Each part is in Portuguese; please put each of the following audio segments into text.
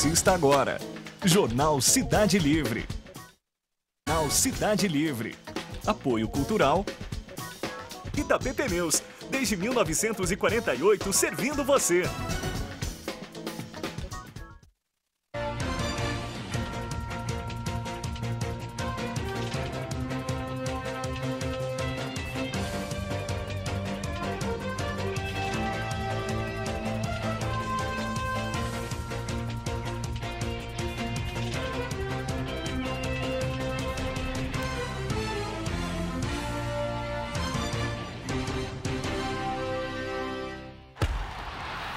Assista agora. Jornal Cidade Livre. Jornal Cidade Livre. Apoio Cultural. Itapê Pneus, desde 1948, servindo você.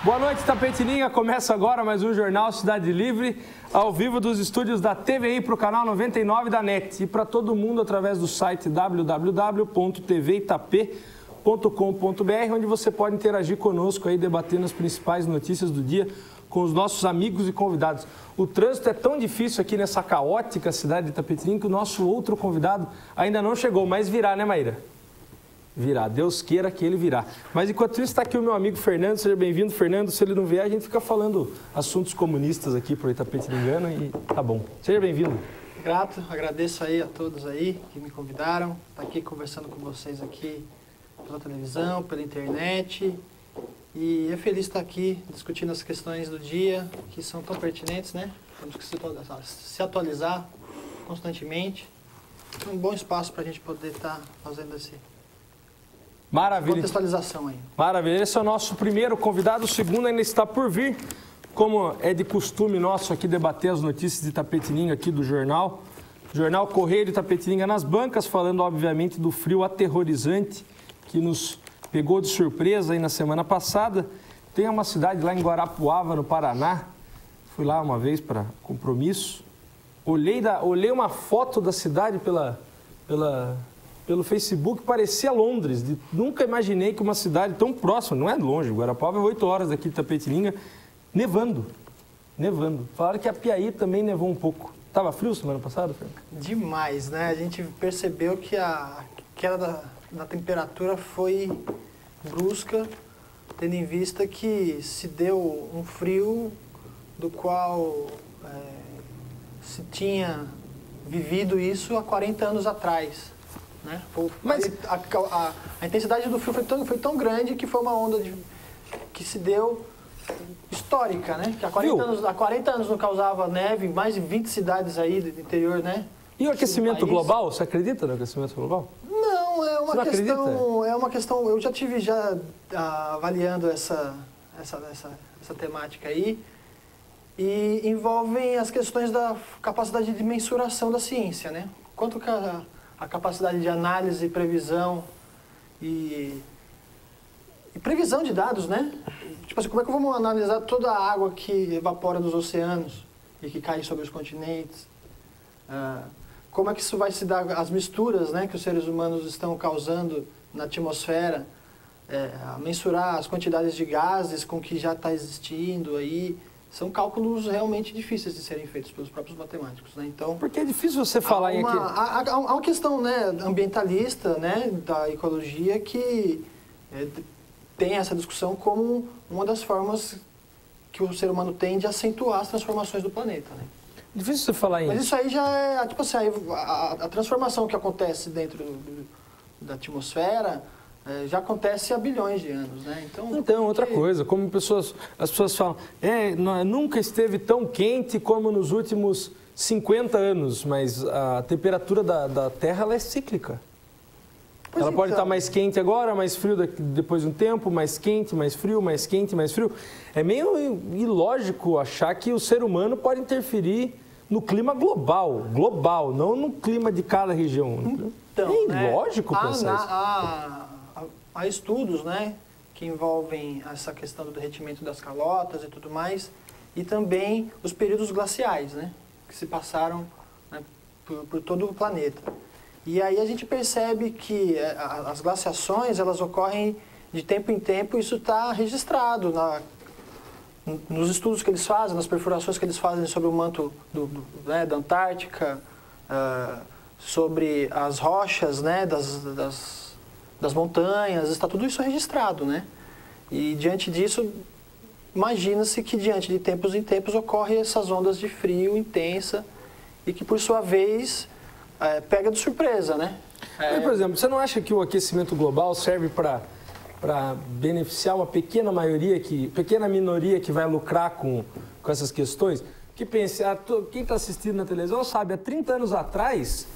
Boa noite, Tapetininga. Começa agora mais um Jornal Cidade Livre, ao vivo dos estúdios da TVI para o canal 99 da NET e para todo mundo através do site www.tvitap.com.br, onde você pode interagir conosco aí, debatendo as principais notícias do dia com os nossos amigos e convidados. O trânsito é tão difícil aqui nessa caótica cidade de Tapetininga que o nosso outro convidado ainda não chegou, mas virá, né, Maíra? Virá, Deus queira que ele virá. Mas enquanto isso está aqui o meu amigo Fernando, seja bem-vindo, Fernando. Se ele não vier, a gente fica falando assuntos comunistas aqui por Itapetiningana e tá bom. Seja bem-vindo. Grato, agradeço aí a todos aí que me convidaram, tá aqui conversando com vocês aqui pela televisão, pela internet. E é feliz estar aqui discutindo as questões do dia, que são tão pertinentes, né? Temos que se atualizar constantemente. Um bom espaço para a gente poder estar fazendo esse... Maravilha. Contextualização aí. Maravilha. Esse é o nosso primeiro convidado, o segundo ainda está por vir. Como é de costume nosso aqui debater as notícias de Itapetininga aqui do jornal. Jornal Correio de Itapetininga nas bancas, falando obviamente do frio aterrorizante que nos pegou de surpresa aí na semana passada. Tem uma cidade lá em Guarapuava, no Paraná. Fui lá uma vez para compromisso. Olhei uma foto da cidade pelo Facebook, parecia Londres. Nunca imaginei que uma cidade tão próxima, não é longe, Guarapuava é 8 horas daqui de Itapetininga, nevando. Falaram que a Piaí também nevou um pouco. Estava frio semana passada, Fernando? Demais, né? A gente percebeu que a queda da temperatura foi brusca, tendo em vista que se deu um frio do qual se tinha vivido isso há 40 anos atrás. Né? Mas a intensidade do frio foi tão grande que foi uma onda que se deu histórica, né? Que há 40 anos não causava neve em mais de 20 cidades aí do interior, né? E o aquecimento global? Você acredita no aquecimento global? Não, é uma questão. Eu já tive avaliando essa temática aí, e envolvem as questões da capacidade de mensuração da ciência, né? Quanto que a capacidade de análise, previsão e previsão de dados, né? Tipo assim, como é que vamos analisar toda a água que evapora dos oceanos e que cai sobre os continentes? Como é que isso vai se dar, as misturas, né, que os seres humanos estão causando na atmosfera, mensurar as quantidades de gases com que já está existindo aí. São cálculos realmente difíceis de serem feitos pelos próprios matemáticos, né? Então, porque é difícil você falar em aqui. Há uma questão, né, ambientalista, né, da ecologia que tem essa discussão como uma das formas que o ser humano tem de acentuar as transformações do planeta, né? Difícil você falar em... Mas isso aí já é, tipo assim, a transformação que acontece dentro da atmosfera já acontece há bilhões de anos, né? Então outra coisa, como as pessoas falam, nunca esteve tão quente como nos últimos 50 anos, mas a temperatura da Terra ela é cíclica. Ela pode estar mais quente agora, mais frio depois de um tempo, mais quente, mais frio, mais quente, mais frio. É meio ilógico achar que o ser humano pode interferir no clima global, não no clima de cada região. Então, é ilógico pensar isso. Há estudos, né, que envolvem essa questão do derretimento das calotas e tudo mais, e também os períodos glaciais, né, que se passaram, né, por todo o planeta. E aí a gente percebe que as glaciações, elas ocorrem de tempo em tempo, e isso está registrado nos estudos que eles fazem, nas perfurações que eles fazem sobre o manto da Antártica, sobre as rochas, né, das montanhas, está tudo isso registrado, né? E diante disso, imagina-se que diante de tempos em tempos ocorrem essas ondas de frio intensa e que, por sua vez, pega de surpresa, né? Mas, por exemplo, você não acha que o aquecimento global serve para beneficiar uma pequena minoria que vai lucrar com essas questões? Que pense, quem está assistindo na televisão sabe, há 30 anos atrás,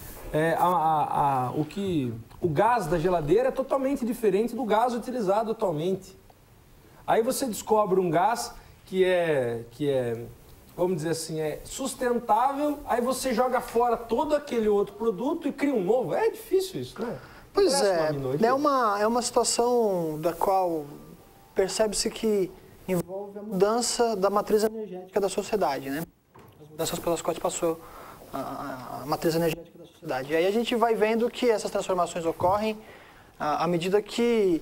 o gás da geladeira é totalmente diferente do gás utilizado atualmente. Aí você descobre um gás que é, vamos dizer assim, é sustentável, aí você joga fora todo aquele outro produto e cria um novo. É difícil isso, né? Pois é uma situação da qual percebe-se que envolve a mudança da matriz energética da sociedade, né? As mudanças pelas quais passou a matriz energética da sociedade. E aí a gente vai vendo que essas transformações ocorrem à medida que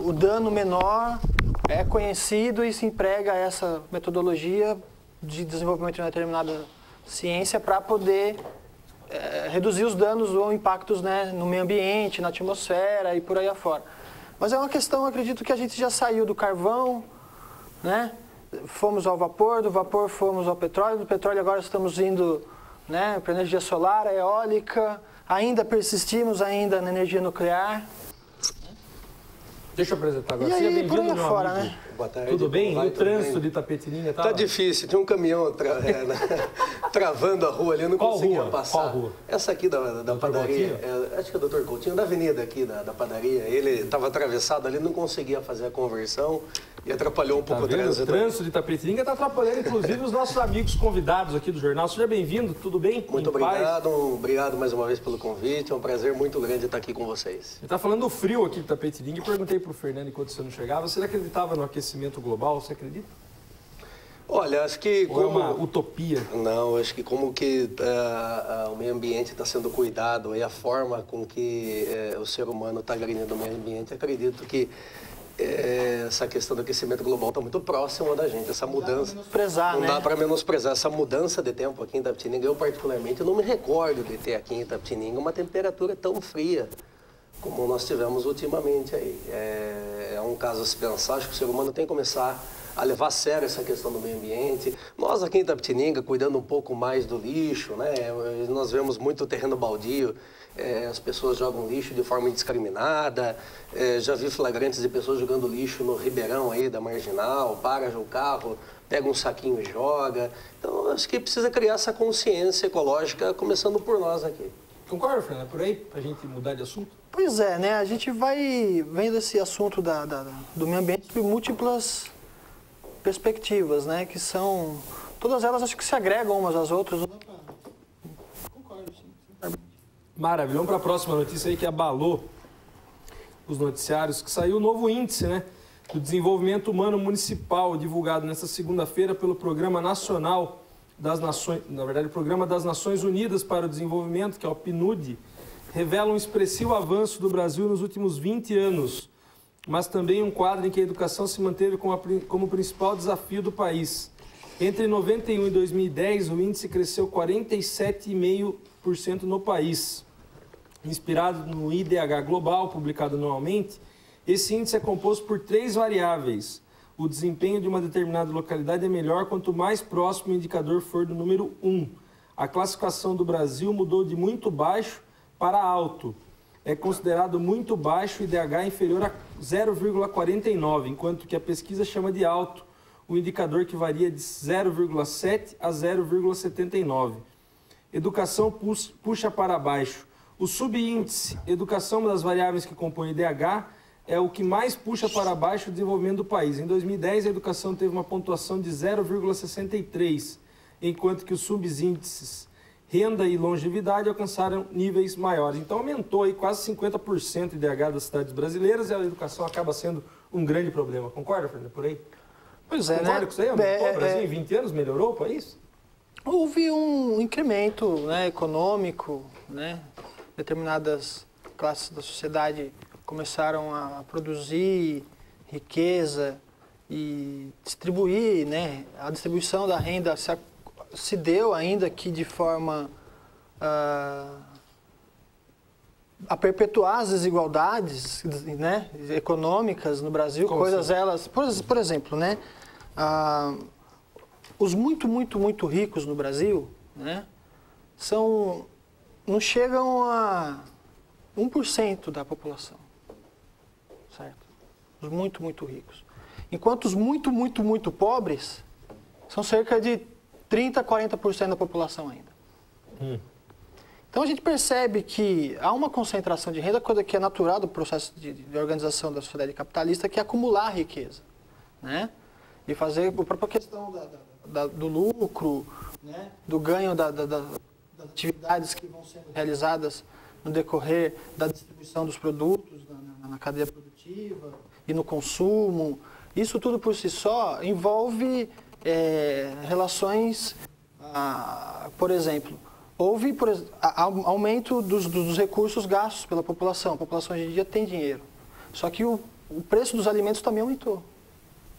o dano menor é conhecido e se emprega essa metodologia de desenvolvimento de uma determinada ciência para poder reduzir os danos ou impactos, né, no meio ambiente, na atmosfera e por aí afora. Mas é uma questão, acredito que a gente já saiu do carvão, né? Fomos ao vapor, do vapor fomos ao petróleo, do petróleo agora estamos indo, né, para a energia solar, a eólica, ainda persistimos ainda na energia nuclear. Deixa eu apresentar agora. E Seja aí, bem-vindo, por aí meu afora, amigo. né? Boa tarde. Tudo bem? Vai, o trânsito de Itapetininga tá? Tá difícil, tinha um caminhão travando a rua ali, eu não Qual conseguia rua? passar. Qual rua? Essa aqui da padaria, acho que é o Dr. Coutinho, da avenida aqui da padaria, ele estava atravessado ali, não conseguia fazer a conversão e atrapalhou um pouco o trânsito. O trânsito de Itapetininga está atrapalhando, inclusive, os nossos amigos convidados aqui do jornal. Seja bem-vindo, tudo bem? Muito obrigado, obrigado mais uma vez pelo convite, é um prazer muito grande estar aqui com vocês. Ele está falando do frio aqui de Itapetininga e perguntei para o Fernando enquanto você não chegava, você acreditava no aquecimento global? Você acredita? Olha, acho que... Ou é uma utopia? Não, acho que como que o meio ambiente está sendo cuidado e a forma com que o ser humano está agredindo o meio ambiente, acredito que essa questão do aquecimento global está muito próxima da gente, essa mudança. Não dá para menosprezar essa mudança de tempo aqui em Itapetininga. Eu, particularmente, não me recordo de ter aqui em Itapetininga uma temperatura tão fria como nós tivemos ultimamente aí. É um caso a se pensar, acho que o ser humano tem que começar a levar a sério essa questão do meio ambiente. Nós aqui em Itapetininga, cuidando um pouco mais do lixo, né? Nós vemos muito terreno baldio, as pessoas jogam lixo de forma indiscriminada, já vi flagrantes de pessoas jogando lixo no ribeirão aí da Marginal, para o carro, pega um saquinho e joga. Então, acho que precisa criar essa consciência ecológica, começando por nós aqui. Concorda, Fernando? Por aí, para a gente mudar de assunto? Pois é, né? A gente vai vendo esse assunto do meio ambiente sob múltiplas perspectivas, né? Que são... Todas elas acho que se agregam umas às outras. Concordo, sim. Maravilha. Vamos para a próxima notícia aí que abalou os noticiários, que saiu o novo índice, né, do desenvolvimento humano municipal, divulgado nesta segunda-feira pelo Programa Nacional das Nações, na verdade, o Programa das Nações Unidas para o Desenvolvimento, que é o PNUD, revela um expressivo avanço do Brasil nos últimos 20 anos, mas também um quadro em que a educação se manteve como principal desafio do país. Entre 91 e 2010, o índice cresceu 47,5% no país. Inspirado no IDH Global, publicado anualmente, esse índice é composto por 3 variáveis. O desempenho de uma determinada localidade é melhor quanto mais próximo o indicador for do número 1. A classificação do Brasil mudou de muito baixo para alto. É considerado muito baixo o IDH inferior a 0,49, enquanto que a pesquisa chama de alto o indicador que varia de 0,7 a 0,79. Educação puxa para baixo. O subíndice educação, uma das variáveis que compõe o IDH, é o que mais puxa para baixo o desenvolvimento do país. Em 2010, a educação teve uma pontuação de 0,63, enquanto que os subíndices renda e longevidade alcançaram níveis maiores. Então, aumentou aí quase 50% o IDH das cidades brasileiras e a educação acaba sendo um grande problema. Concorda, Fernando, por aí? Pois é, Concorda né? com isso aí? Aumentou o Brasil em 20 anos? Melhorou o país? Houve um incremento, né, econômico, né? Determinadas classes da sociedade começaram a produzir riqueza e distribuir, né? A distribuição da renda se deu ainda que de forma a perpetuar as desigualdades, né, econômicas no Brasil, Como coisas assim? elas... Por exemplo, né, os muito ricos no Brasil, né, não chegam a 1% da população, certo? Os muito ricos. Enquanto os muito pobres são cerca de 30%, 40% da população ainda. Então a gente percebe que há uma concentração de renda, coisa que é natural do processo de organização da sociedade capitalista, que é acumular riqueza, né? E fazer a própria questão do lucro, né? Do ganho das atividades que vão sendo realizadas no decorrer da distribuição dos produtos na cadeia produtiva e no consumo. Isso tudo por si só envolve relações, por exemplo, houve aumento dos recursos gastos pela população. A população hoje em dia tem dinheiro. Só que o preço dos alimentos também aumentou,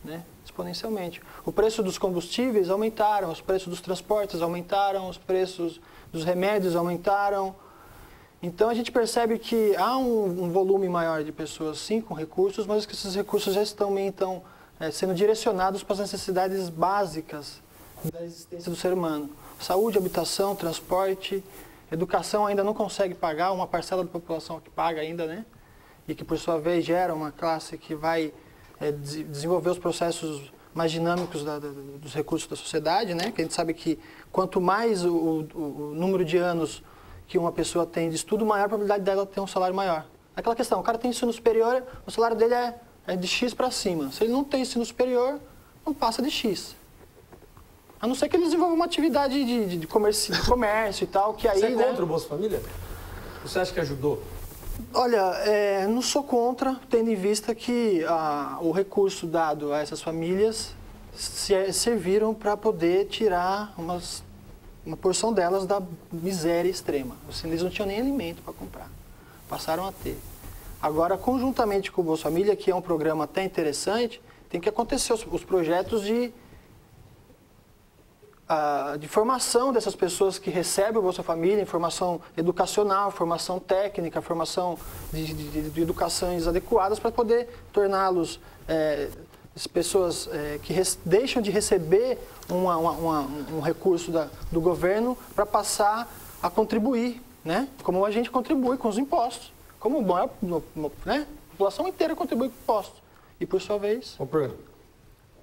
né? Exponencialmente. O preço dos combustíveis aumentaram, os preços dos transportes aumentaram, os preços dos remédios aumentaram. Então a gente percebe que há um volume maior de pessoas, sim, com recursos, mas que esses recursos já estão sendo direcionados para as necessidades básicas da existência do ser humano. Saúde, habitação, transporte, educação ainda não consegue pagar, uma parcela da população que paga ainda, né? E que, por sua vez, gera uma classe que vai desenvolver os processos mais dinâmicos dos recursos da sociedade, né? Que a gente sabe que quanto mais o número de anos que uma pessoa tem de estudo, maior a probabilidade dela ter um salário maior. Aquela questão, o cara tem ensino superior, o salário dele é de X para cima. Se ele não tem ensino superior, não passa de X. A não ser que ele desenvolva uma atividade de comércio e tal, que aí... Você é contra o Bolsa Família? Você acha que ajudou? Olha, não sou contra, tendo em vista que o recurso dado a essas famílias serviram para poder tirar uma porção delas da miséria extrema. Assim, eles não tinham nem alimento para comprar. Passaram a ter. Agora, conjuntamente com o Bolsa Família, que é um programa até interessante, tem que acontecer os projetos de formação dessas pessoas que recebem o Bolsa Família, formação educacional, formação técnica, formação de educações adequadas para poder torná-los pessoas que deixam de receber um recurso do governo para passar a contribuir, né? Como a gente contribui com os impostos, como né? A população inteira contribui com impostos. E por sua vez...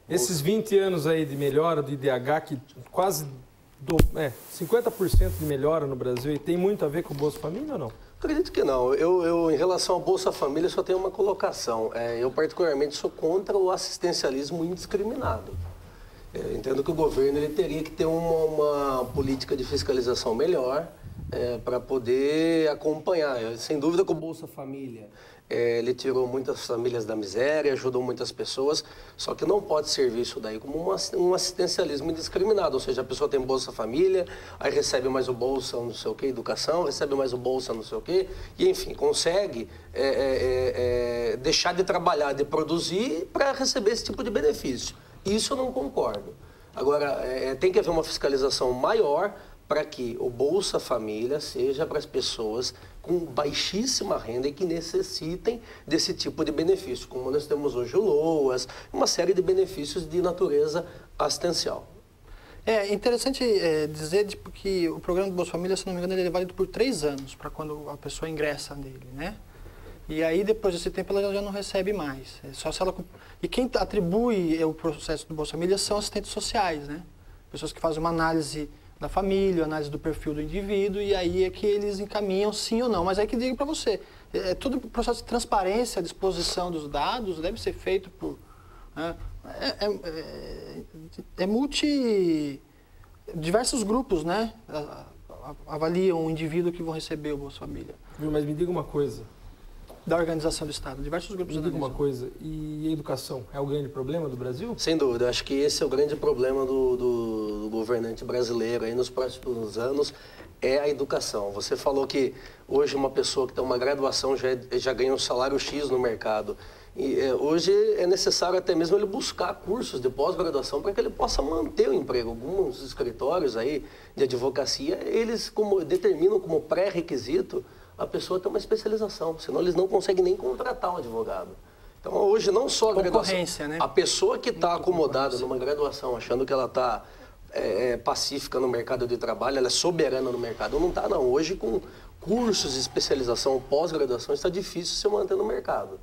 Esses 20 anos aí de melhora do IDH, que quase 50% de melhora no Brasil, e tem muito a ver com o Bolsa Família ou não? Acredito que não. Eu em relação ao Bolsa Família, só tenho uma colocação. Eu, particularmente, sou contra o assistencialismo indiscriminado. Entendo que o governo ele teria que ter uma política de fiscalização melhor para poder acompanhar. Sem dúvida que o Bolsa Família... ele tirou muitas famílias da miséria, ajudou muitas pessoas, só que não pode servir isso daí como um assistencialismo indiscriminado, ou seja, a pessoa tem Bolsa Família, aí recebe mais o Bolsa não sei o que, educação, recebe mais o Bolsa não sei o que, e enfim, consegue deixar de trabalhar, de produzir para receber esse tipo de benefício. Isso eu não concordo. Agora, tem que haver uma fiscalização maior para que o Bolsa Família seja para as pessoas com baixíssima renda e que necessitem desse tipo de benefício, como nós temos hoje o LOAS, uma série de benefícios de natureza assistencial. É interessante dizer que o programa do Bolsa Família, se não me engano, ele é válido por 3 anos, para quando a pessoa ingressa nele, né? E aí, depois desse tempo, ela já não recebe mais. Só se ela... E quem atribui o processo do Bolsa Família são assistentes sociais, né? Pessoas que fazem uma análise da família, análise do perfil do indivíduo, e aí é que eles encaminham sim ou não. Mas aí que digo para você, todo o processo de transparência, de exposição dos dados deve ser feito por... diversos grupos, né? Avaliam o indivíduo que vão receber o Bolsa Família. Mas me diga uma coisa. Da organização do Estado, diversos grupos. Me diga uma coisa, e a educação é o grande problema do Brasil? Sem dúvida, acho que esse é o grande problema do governante brasileiro aí nos próximos anos, é a educação. Você falou que hoje uma pessoa que tem uma graduação já ganha um salário X no mercado. E hoje é necessário até mesmo ele buscar cursos de pós-graduação para que ele possa manter o emprego. Alguns escritórios aí de advocacia, eles determinam como pré-requisito a pessoa ter uma especialização, senão eles não conseguem nem contratar um advogado. Então, hoje, não só a graduação, né? A pessoa que está acomodada numa graduação, achando que ela está pacífica no mercado de trabalho, ela é soberana no mercado, não está, não. Hoje, com cursos de especialização, pós-graduação, está difícil se manter no mercado.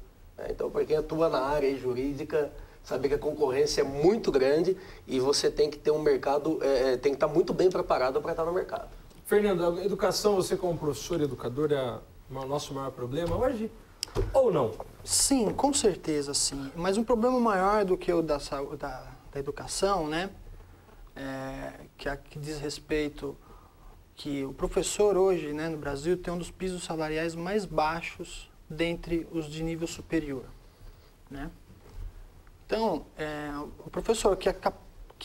Então, para quem atua na área jurídica, saber que a concorrência é muito grande e você tem que ter um mercado, tem que estar muito bem preparado para estar no mercado. Fernando, a educação, você como professor e educador, é o nosso maior problema hoje? Ou não? Sim, com certeza, sim. Mas um problema maior do que o da educação, né? Que diz respeito que o professor hoje, né, no Brasil, tem um dos pisos salariais mais baixos dentre os de nível superior, né? Então, o professor, que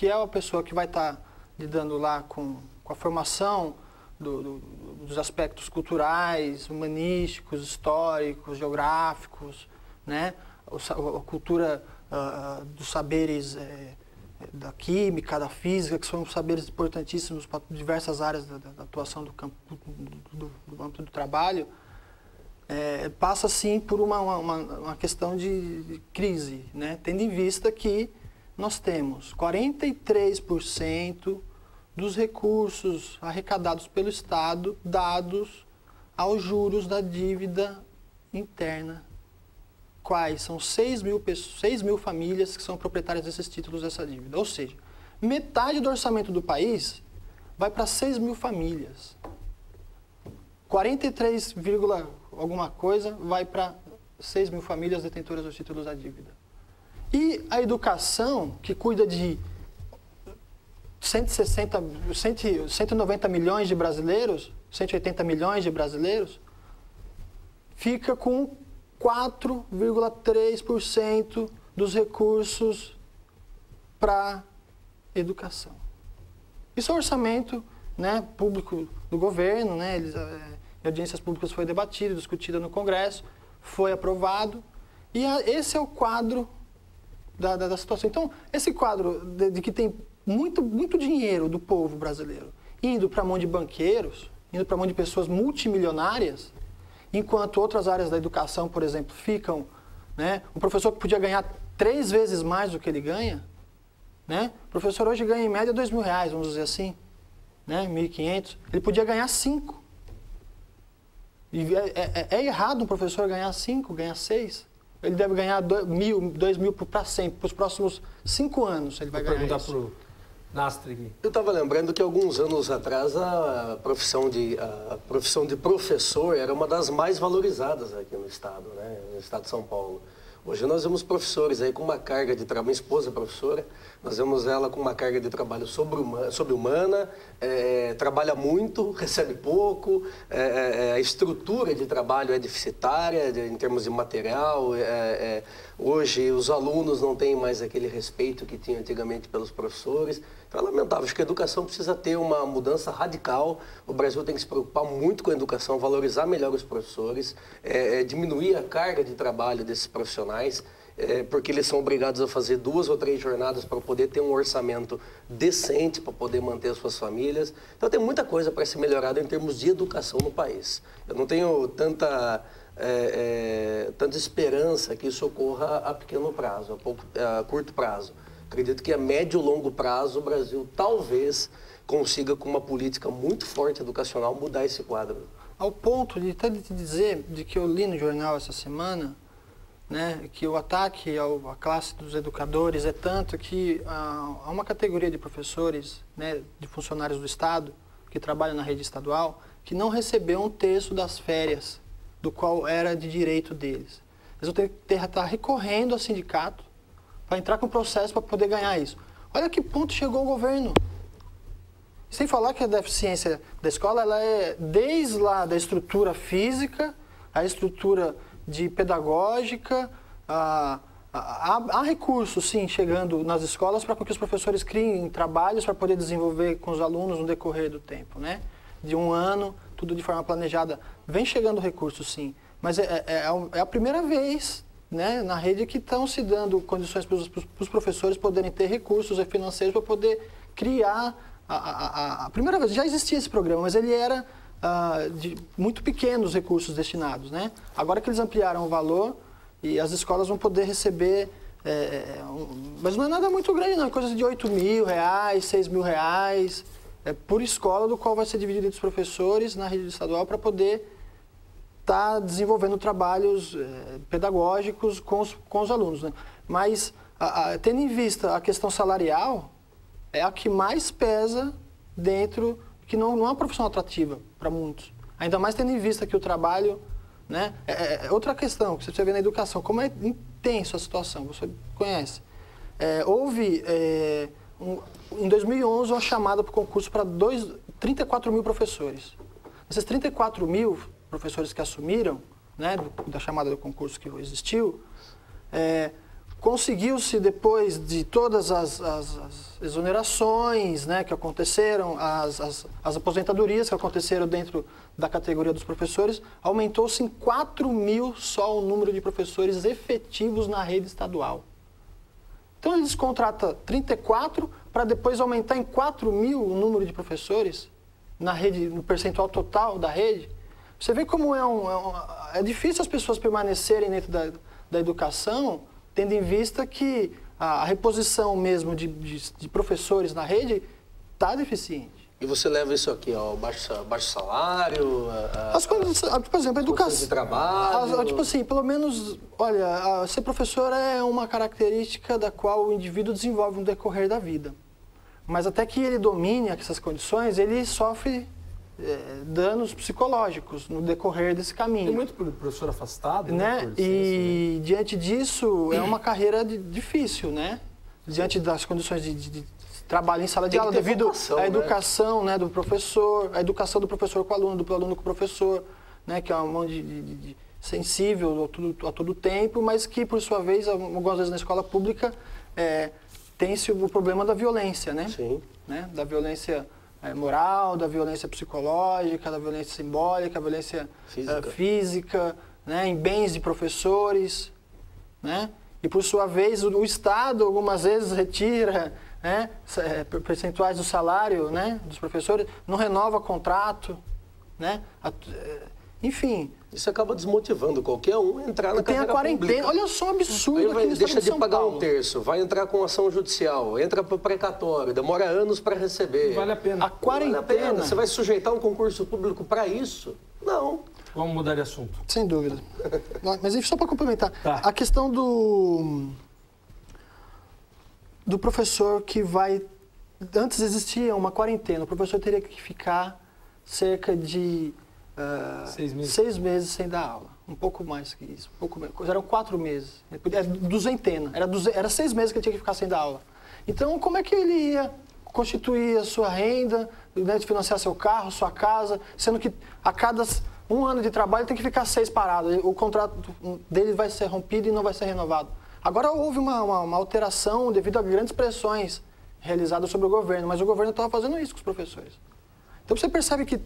é a pessoa que vai estar lidando lá com a formação dos aspectos culturais, humanísticos, históricos, geográficos, né? A cultura dos saberes da química, da física, que são saberes importantíssimos para diversas áreas da atuação do campo, do âmbito do trabalho, passa sim por uma questão de crise, né? Tendo em vista que nós temos 43% dos recursos arrecadados pelo Estado dados aos juros da dívida interna. Quais? São 6 mil famílias que são proprietárias desses títulos dessa dívida. Ou seja, metade do orçamento do país vai para 6 mil famílias. 43, alguma coisa vai para 6 mil famílias detentoras dos títulos da dívida. E a educação, que cuida de 190 milhões de brasileiros, 180 milhões de brasileiros, fica com 4,3% dos recursos para educação. Isso é o orçamento, né, público do governo, né, em audiências públicas foi debatido, discutido no Congresso, foi aprovado, e esse é o quadro da situação. Então, esse quadro de que tem muito dinheiro do povo brasileiro indo para a mão de banqueiros, indo para a mão de pessoas multimilionárias, enquanto outras áreas da educação, por exemplo, ficam, né, o professor que podia ganhar 3 vezes mais do que ele ganha, né, o professor hoje ganha em média R$2.000, vamos dizer assim, né, 1.500, ele podia ganhar 5. E é errado um professor ganhar 5, ganhar 6. Ele deve ganhar 2.000 para sempre, para os próximos 5 anos ele vai ganhar isso. Vou perguntar para o Nastri. Eu estava lembrando que alguns anos atrás a profissão de professor era uma das mais valorizadas aqui no estado, né, no estado de São Paulo. Hoje nós vemos professores aí com uma carga de trabalho, minha esposa é professora, nós vemos ela com uma carga de trabalho sobre-humana, trabalha muito, recebe pouco, a estrutura de trabalho é deficitária em termos de material, hoje os alunos não têm mais aquele respeito que tinham antigamente pelos professores. Então é lamentável, acho que a educação precisa ter uma mudança radical, o Brasil tem que se preocupar muito com a educação, valorizar melhor os professores, diminuir a carga de trabalho desses profissionais, porque eles são obrigados a fazer 2 ou 3 jornadas para poder ter um orçamento decente, para poder manter as suas famílias. Então tem muita coisa para ser melhorada em termos de educação no país. Eu não tenho tanta esperança que isso ocorra a pequeno prazo, a curto prazo. Acredito que a médio e longo prazo o Brasil talvez consiga, com uma política muito forte educacional, mudar esse quadro. Ao ponto de até te dizer, de que eu li no jornal essa semana, né, que o ataque à classe dos educadores é tanto que há uma categoria de professores, né, de funcionários do Estado, que trabalham na rede estadual, que não recebeu 1/3 das férias, do qual era de direito deles. Eles vão ter que estar recorrendo ao sindicato para entrar com processo para poder ganhar isso. Olha que ponto chegou o governo. Sem falar que a deficiência da escola ela é desde lá da estrutura física, a estrutura de pedagógica, há recursos, sim, chegando nas escolas para que os professores criem trabalhos para poder desenvolver com os alunos no decorrer do tempo, né? De 1 ano, tudo de forma planejada. Vem chegando recursos, sim, mas é a primeira vez, né, na rede que estão se dando condições para os professores poderem ter recursos financeiros para poder criar a primeira vez. Já existia esse programa, mas ele era muito pequenos recursos destinados, né? Agora que eles ampliaram o valor e as escolas vão poder receber, mas não é nada muito grande não, é coisa de R$8.000, R$6.000 por escola, do qual vai ser dividido entre os professores na rede estadual para poder estar desenvolvendo trabalhos pedagógicos com os alunos, né? Mas, tendo em vista a questão salarial, é a que mais pesa dentro, que não é uma profissão atrativa para muitos. Ainda mais tendo em vista que o trabalho, né? Outra questão que você vê na educação, como é intensa a situação, você conhece. Houve, em 2011, uma chamada para o concurso para 34.000 professores. Esses 34.000 professores que assumiram, né, da chamada do concurso que existiu, conseguiu-se, depois de todas as exonerações, né, que aconteceram, as aposentadorias que aconteceram dentro da categoria dos professores, aumentou-se em 4.000 só o número de professores efetivos na rede estadual. Então, eles contratam 34 para depois aumentar em 4.000 o número de professores na rede, no percentual total da rede. Você vê como é difícil as pessoas permanecerem dentro da educação, tendo em vista que a reposição mesmo de professores na rede está deficiente. E você leva isso aqui ao baixo salário? As coisas, por exemplo, a educação. De trabalho? Tipo assim, pelo menos, olha, ser professor é uma característica da qual o indivíduo desenvolve no decorrer da vida. Mas até que ele domine essas condições, ele sofre danos psicológicos no decorrer desse caminho. Tem muito professor afastado, né? E diante disso, é uma carreira difícil, né? Diante das condições de trabalho em sala de aula, devido à educação, né, do professor, a educação do professor com o aluno, do aluno com o professor, né, que é uma mão sensível a todo tempo, mas que, por sua vez, algumas vezes na escola pública, tem-se o problema da violência, né? Sim. Né? Da violência moral, da violência psicológica, da violência simbólica, da violência física, né? Em bens de professores, né? E, por sua vez, o Estado, algumas vezes, retira, né, percentuais do salário, né, dos professores, não renova contrato, né? Enfim. Isso acaba desmotivando qualquer um a entrar na carreira pública. Tem a quarentena, olha só o absurdo aqui no deixa de pagar Paulo. um terço, vai entrar com ação judicial, entra para o precatório, demora anos para receber. Vale a pena. A quarentena. Vale a pena. Você vai sujeitar um concurso público para isso? Não. Vamos mudar de assunto. Sem dúvida. Mas só para complementar, tá. A questão do professor que vai... Antes existia uma quarentena, o professor teria que ficar cerca de 6 meses sem dar aula. Um pouco mais que isso. Um pouco menos. Eram 4 meses. Era duzentena. Era 6 meses que ele tinha que ficar sem dar aula. Então, como é que ele ia constituir a sua renda, né, financiar seu carro, sua casa, sendo que a cada 1 ano de trabalho tem que ficar 6 parados. O contrato dele vai ser rompido e não vai ser renovado. Agora houve uma alteração devido a grandes pressões realizadas sobre o governo, mas o governo estava fazendo isso com os professores. Então você percebe que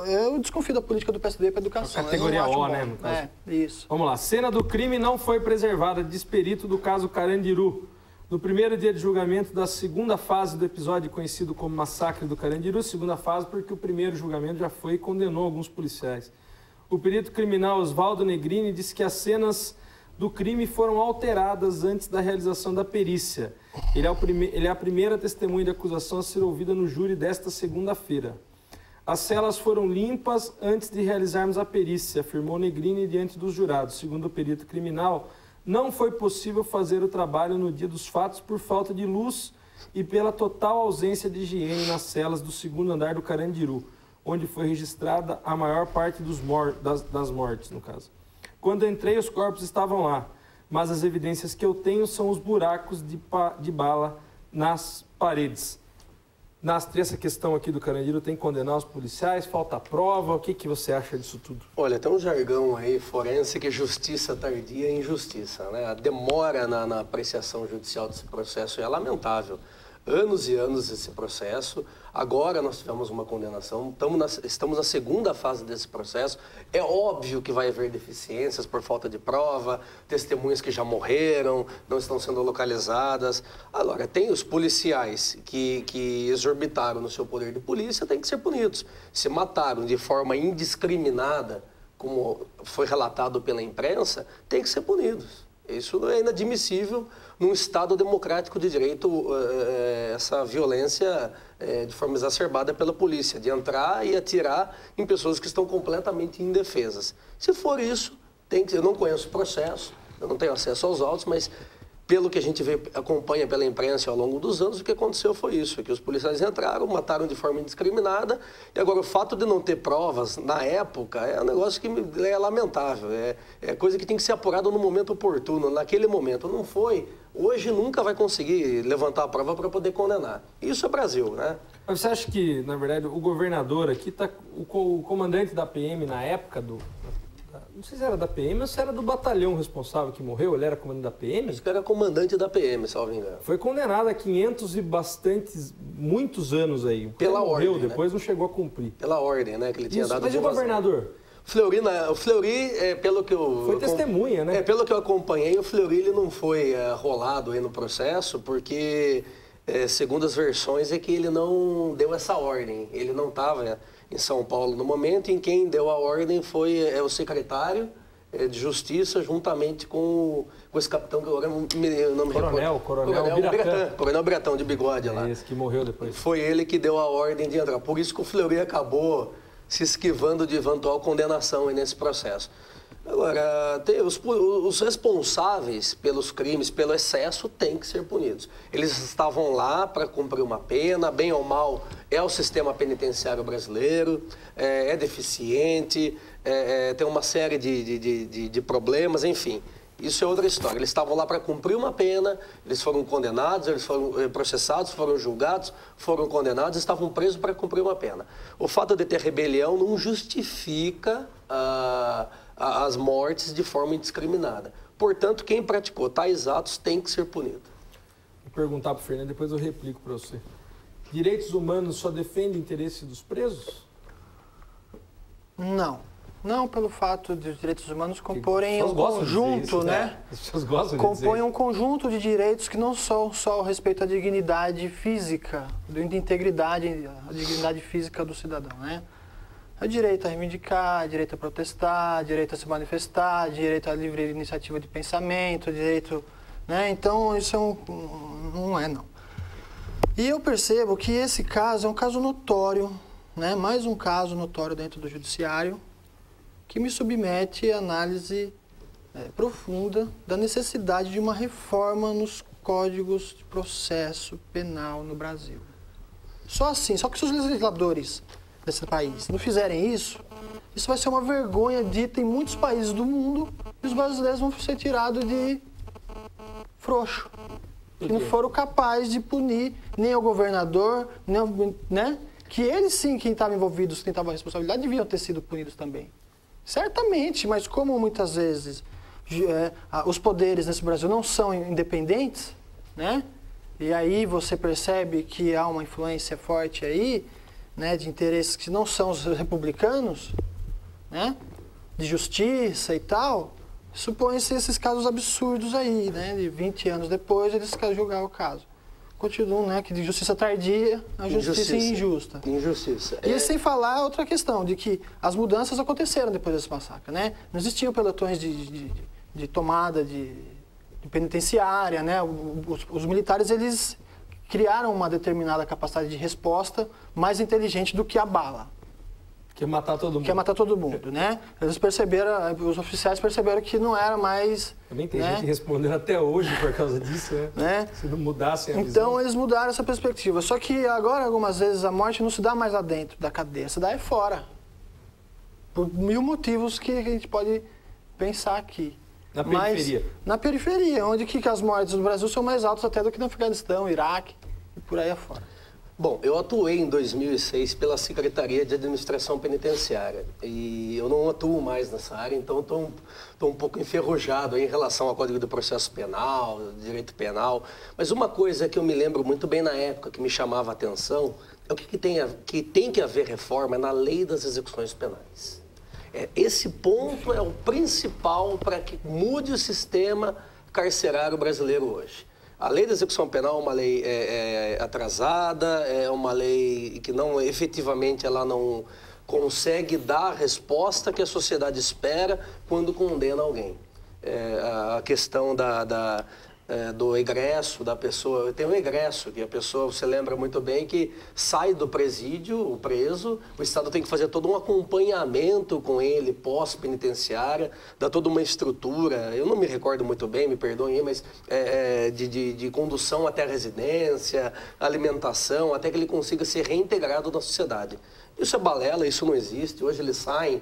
eu desconfio da política do PSD para a educação. A categoria O, né? No caso. Isso. Vamos lá. Cena do crime não foi preservada, diz perito do caso Carandiru. No primeiro dia de julgamento da segunda fase do episódio conhecido como Massacre do Carandiru, segunda fase porque o primeiro julgamento já foi e condenou alguns policiais. O perito criminal Oswaldo Negrini disse que as cenas do crime foram alteradas antes da realização da perícia. Ele é a primeira testemunha de acusação a ser ouvida no júri desta segunda-feira. As celas foram limpas antes de realizarmos a perícia, afirmou Negrini diante dos jurados. Segundo o perito criminal, não foi possível fazer o trabalho no dia dos fatos por falta de luz e pela total ausência de higiene nas celas do segundo andar do Carandiru, onde foi registrada a maior parte das mortes, no caso. Quando entrei, os corpos estavam lá, mas as evidências que eu tenho são os buracos de bala nas paredes. Nastri, essa questão aqui do Carandiru tem que condenar os policiais, falta prova, o que você acha disso tudo? Olha, tem um jargão aí forense que justiça tardia é injustiça, né? A demora na apreciação judicial desse processo é lamentável. anos e anos esse processo. Agora nós tivemos uma condenação, estamos na segunda fase desse processo. É óbvio que vai haver deficiências por falta de prova, testemunhas que já morreram, não estão sendo localizadas. Agora, tem os policiais que exorbitaram no seu poder de polícia, têm que ser punidos. Se mataram de forma indiscriminada, como foi relatado pela imprensa, têm que ser punidos. Isso é inadmissível num Estado democrático de direito, essa violência de forma exacerbada pela polícia, de entrar e atirar em pessoas que estão completamente indefesas. Se for isso, eu não conheço o processo, eu não tenho acesso aos autos, mas pelo que a gente acompanha pela imprensa ao longo dos anos, o que aconteceu foi isso, que os policiais entraram, mataram de forma indiscriminada, e agora o fato de não ter provas na época é um negócio que é lamentável, é coisa que tem que ser apurada no momento oportuno, naquele momento. Não foi, hoje nunca vai conseguir levantar a prova para poder condenar. Isso é Brasil, né? Mas você acha que, na verdade, o governador aqui, o comandante da PM na época não sei se era da PM ou se era do batalhão responsável que morreu, ele era comandante da PM? Acho que era comandante da PM, salvo engano. Foi condenado a 500 e muitos anos aí. Pela morreu, ordem, depois né? não chegou a cumprir. Pela ordem, né, que ele tinha dado. Mas e o governador? O Fleury, pelo que eu... Foi testemunha, né? Pelo que eu acompanhei, o Fleury ele não foi rolado aí no processo, porque, segundo as versões, é que ele não deu essa ordem. Ele não estava em São Paulo no momento, em quem deu a ordem foi o secretário de Justiça, juntamente com esse capitão que agora não me recordo. Coronel Biratão, de bigode lá. Esse que morreu depois. Foi ele que deu a ordem de entrar. Por isso que o Fleury acabou se esquivando de eventual condenação aí nesse processo. Agora, os responsáveis pelos crimes, pelo excesso, têm que ser punidos. Eles estavam lá para cumprir uma pena, bem ou mal, é o sistema penitenciário brasileiro, é deficiente, tem uma série de problemas, enfim. Isso é outra história. Eles estavam lá para cumprir uma pena, eles foram condenados, eles foram processados, foram julgados, foram condenados, estavam presos para cumprir uma pena. O fato de ter rebelião não justifica as mortes de forma indiscriminada. Portanto, quem praticou tais atos tem que ser punido. Vou perguntar para o Fernando, depois eu replico para você. Direitos humanos só defendem o interesse dos presos? Não. Não pelo fato de os direitos humanos comporem um conjunto, né? As pessoas gostam de compõem um conjunto de direitos que não são só o respeito à dignidade física, da integridade, a dignidade física do cidadão, né? É direito a reivindicar, direito a protestar, direito a se manifestar, direito à livre iniciativa de pensamento, direito, né? Então isso não. E eu percebo que esse caso é um caso notório, né? Mais um caso notório dentro do judiciário, que me submete à análise profunda da necessidade de uma reforma nos códigos de processo penal no Brasil. Só assim, só que se os legisladores desse país não fizerem isso vai ser uma vergonha dita em muitos países do mundo e os brasileiros vão ser tirados de frouxo. Que não foram capazes de punir nem o governador, nem né? Que eles sim, quem estavam envolvidos, quem estavam a responsabilidade, deviam ter sido punidos também. Certamente, mas como muitas vezes os poderes nesse Brasil não são independentes, né? E aí você percebe que há uma influência forte aí, né, de interesses que não são os republicanos, né? De justiça e tal, supõe-se esses casos absurdos aí, né? De 20 anos depois eles querem julgar o caso. Continuam, né, que de justiça tardia a justiça injusta. Injustiça. E sem falar outra questão, de que as mudanças aconteceram depois desse massacre, né? Não existiam pelotões de tomada de penitenciária, né? Os militares, eles criaram uma determinada capacidade de resposta mais inteligente do que a bala. Que é matar todo mundo. Que é matar todo mundo, né? Eles perceberam, os oficiais perceberam que não era mais... Também tem gente respondendo até hoje por causa disso, né? Se não mudassem a visão. Então, eles mudaram essa perspectiva. Só que agora, algumas vezes, a morte não se dá mais lá dentro da cadeia, se dá fora. Por 1000 motivos que a gente pode pensar aqui. Na periferia. Na periferia, onde que as mortes no Brasil são mais altas até do que no Afeganistão, Iraque e por aí afora. Bom, eu atuei em 2006 pela Secretaria de Administração Penitenciária e eu não atuo mais nessa área, então estou um pouco enferrujado em relação ao Código do Processo Penal, Direito Penal. Mas uma coisa que eu me lembro muito bem na época que me chamava a atenção é o que tem que haver reforma na Lei das Execuções Penais. Esse ponto é o principal para que mude o sistema carcerário brasileiro hoje. A lei da execução penal é uma lei atrasada, é uma lei que não, efetivamente ela não consegue dar a resposta que a sociedade espera quando condena alguém. A questão do egresso da pessoa, tem um egresso que a pessoa, você lembra muito bem, que sai do presídio, o preso, o Estado tem que fazer todo um acompanhamento com ele, pós-penitenciária, dá toda uma estrutura, eu não me recordo muito bem, me perdoem, mas de condução até a residência, alimentação, até que ele consiga ser reintegrado na sociedade. Isso é balela, isso não existe, hoje eles saem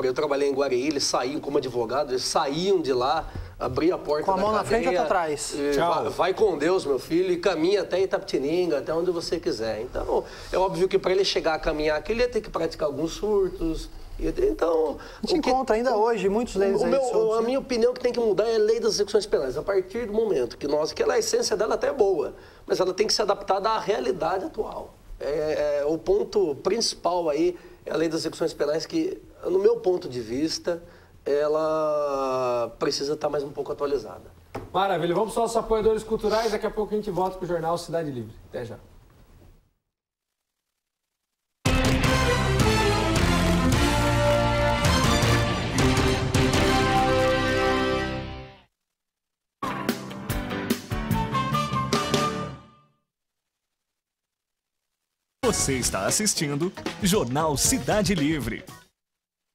eu trabalhei em Guareí, eles saíam como advogados, eles saíam de lá, abriam a porta da cadeia. Com a mão na frente ou atrás? Vai com Deus, meu filho, e caminha até Itapetininga, até onde você quiser. Então, é óbvio que para ele chegar a caminhar aqui, ele ia ter que praticar alguns surtos. Então, a gente encontra ainda hoje muitos deles a minha opinião que tem que mudar é a lei das execuções penais. A partir do momento que a essência dela até é boa, mas ela tem que ser adaptada à realidade atual. O ponto principal aí é a lei das execuções penais que, no meu ponto de vista, ela precisa estar mais um pouco atualizada. Maravilha. Vamos para os nossos apoiadores culturais. Daqui a pouco a gente volta com o Jornal Cidade Livre. Até já. Você está assistindo Jornal Cidade Livre.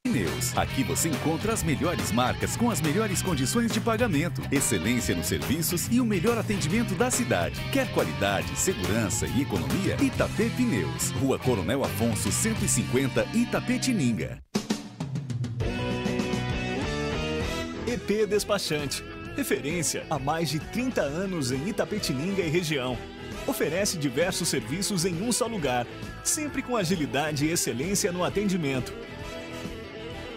Pneus. Aqui você encontra as melhores marcas com as melhores condições de pagamento, excelência nos serviços e o melhor atendimento da cidade. Quer qualidade, segurança e economia? Itapê Pneus. Rua Coronel Afonso 150, Itapetininga. EP Despachante. Referência há mais de 30 anos em Itapetininga e região. Oferece diversos serviços em um só lugar, sempre com agilidade e excelência no atendimento.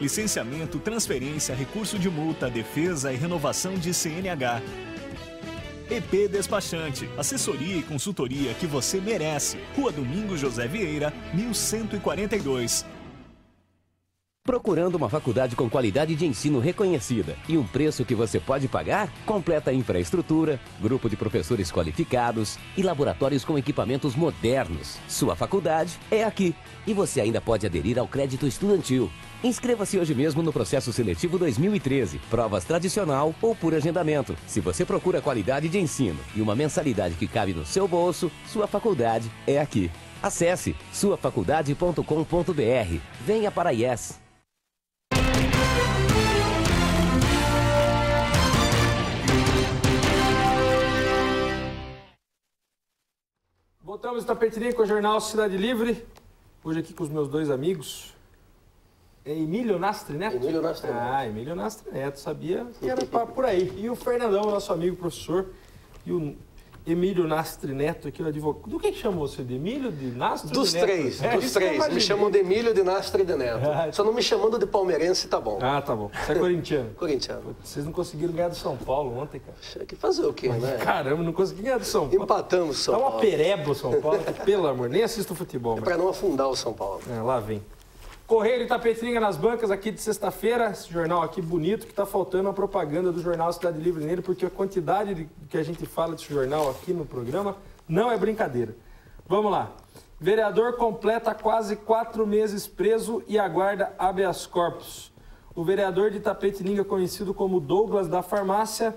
Licenciamento, transferência, recurso de multa, defesa e renovação de CNH. EP Despachante, assessoria e consultoria que você merece. Rua Domingos José Vieira, 1142. Procurando uma faculdade com qualidade de ensino reconhecida e um preço que você pode pagar? Completa infraestrutura, grupo de professores qualificados e laboratórios com equipamentos modernos. Sua faculdade é aqui. E você ainda pode aderir ao crédito estudantil. Inscreva-se hoje mesmo no processo seletivo 2013, provas tradicional ou por agendamento. Se você procura qualidade de ensino e uma mensalidade que cabe no seu bolso, sua faculdade é aqui. Acesse suafaculdade.com.br. Venha para a IES. Voltamos em Itapetininga com o Jornal Cidade Livre. Hoje aqui com os meus dois amigos. É Emílio Nastre Neto? Emílio Nastre Neto. Ah, Emílio Nastre Neto. Sabia que era por aí. E o Fernandão, nosso amigo professor. E o Emílio Nastre Neto, aqui o advogado. Do que chamou você? De Emílio, de Nastre? Dos três. Me chamam de Emílio, de Nastre e de Neto. Só não me chamando de palmeirense, tá bom. Ah, tá bom. Você é corintiano? Corintiano. Vocês não conseguiram ganhar do São Paulo ontem, cara. Que fazer o quê, né? Caramba, não consegui ganhar do São Paulo. Empatamos o São Paulo. Tá uma pereba o São Paulo, que, pelo amor, nem assisto futebol. É pra não afundar o São Paulo. Lá vem. Correio de Itapetininga nas bancas aqui de sexta-feira, esse jornal aqui bonito, que está faltando a propaganda do Jornal Cidade Livre nele, porque a quantidade que a gente fala desse jornal aqui no programa não é brincadeira. Vamos lá. Vereador completa quase 4 meses preso e aguarda habeas corpus. O vereador de Itapetininga, conhecido como Douglas da Farmácia,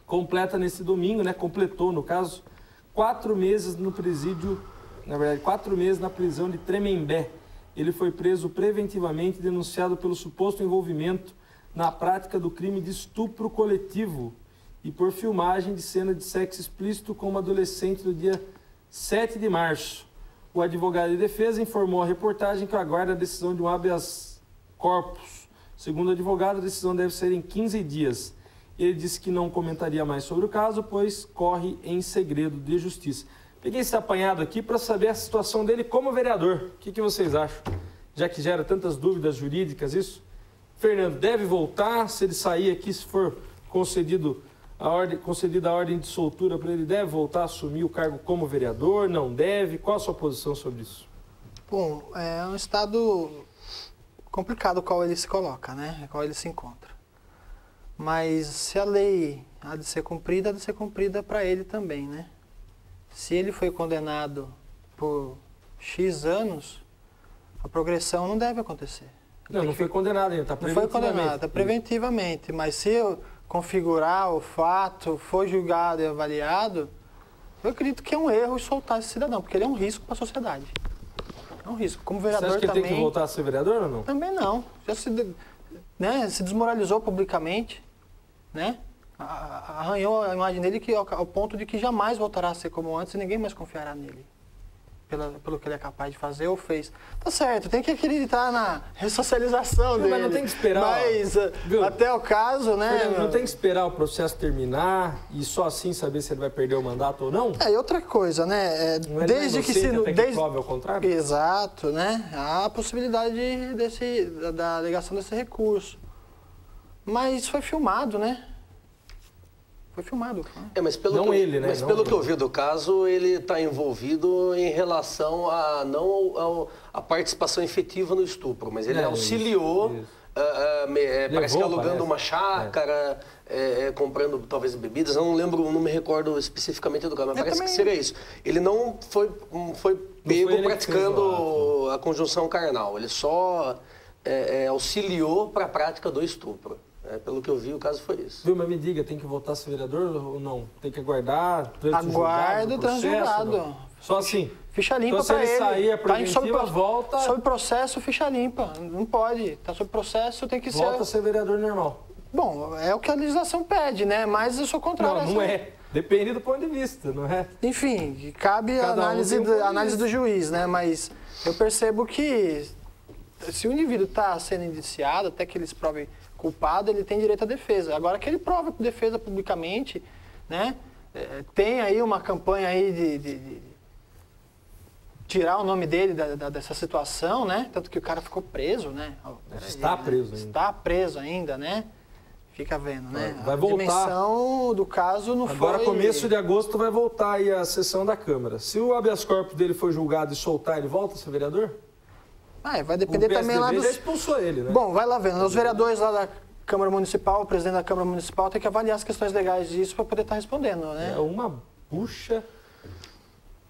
completa nesse domingo, completou, no caso, 4 meses no presídio, na verdade, 4 meses na prisão de Tremembé. Ele foi preso preventivamente e denunciado pelo suposto envolvimento na prática do crime de estupro coletivo e por filmagem de cena de sexo explícito com uma adolescente no dia 7 de março. O advogado de defesa informou à reportagem que aguarda a decisão de um habeas corpus. Segundo o advogado, a decisão deve ser em 15 dias. Ele disse que não comentaria mais sobre o caso, pois corre em segredo de justiça. Peguei esse apanhado aqui para saber a situação dele como vereador. O que vocês acham? Já que gera tantas dúvidas jurídicas isso. Fernando, deve voltar? Se ele sair aqui, se for concedida a ordem de soltura para ele, deve voltar a assumir o cargo como vereador? Não deve? Qual a sua posição sobre isso? Bom, é um estado complicado o qual ele se coloca, né? O qual ele se encontra. Mas se a lei há de ser cumprida para ele também, né? Se ele foi condenado por X anos, a progressão não deve acontecer. Não foi condenado ainda, está preventivamente. Não foi condenado, está preventivamente, mas se eu configurar o fato, for julgado e avaliado, eu acredito que é um erro soltar esse cidadão, porque ele é um risco para a sociedade. É um risco. Como vereador também... Você acha que também, ele tem que voltar a ser vereador ou não? Também não. Já se desmoralizou publicamente, né? Arranhou a imagem dele ao ponto de que jamais voltará a ser como antes e ninguém mais confiará nele. Pelo que ele é capaz de fazer ou fez. Tá certo, tem que acreditar na ressocialização dele. Mas não tem que esperar. Mas até o caso, né? Não tem que esperar o processo terminar e só assim saber se ele vai perder o mandato ou não? E outra coisa, né? Desde que se prove ao contrário? Exato, né? Há a possibilidade da alegação desse recurso. Mas foi filmado, né? Foi filmado. Mas pelo não que, ele, né? Mas não pelo ele. que eu vi do caso, ele está envolvido em relação a não a participação efetiva no estupro, mas ele auxiliou, parece que alugando uma chácara, comprando talvez bebidas, eu não lembro, não me recordo especificamente do caso, mas parece que seria isso. Ele não foi pego praticando a conjunção carnal, ele só auxiliou para a prática do estupro. Pelo que eu vi, o caso foi isso. Viu, mas me diga, tem que voltar a ser vereador ou não? Tem que aguardar? Aguardo transjulgado. Só assim? Ficha limpa então, para ele. Se ele sair a preventiva, volta... Sob processo, ficha limpa. Não pode. Está sob processo, tem que ser... Volta a ser vereador normal. Bom, é o que a legislação pede, né? Mas eu sou contrário. Não é. Depende do ponto de vista, não é? Enfim, cabe a análise do juiz, né? Mas eu percebo que se o indivíduo está sendo indiciado, até que eles provem culpado, ele tem direito à defesa. Agora que ele prova a defesa publicamente, né? Tem aí uma campanha aí de tirar o nome dele dessa situação, né? Tanto que o cara ficou preso, né? Está preso ainda. Está preso ainda, né? Fica vendo, né? Vai voltar. A dimensão do caso não foi... Agora, começo de agosto, vai voltar aí a sessão da Câmara. Se o habeas corpus dele for julgado e soltar, ele volta a ser vereador? Vai depender também lá dos... já expulsou ele, né? Bom, vai lá vendo. Os vereadores lá da Câmara Municipal, o presidente da Câmara Municipal tem que avaliar as questões legais disso para poder estar respondendo, né? É uma bucha.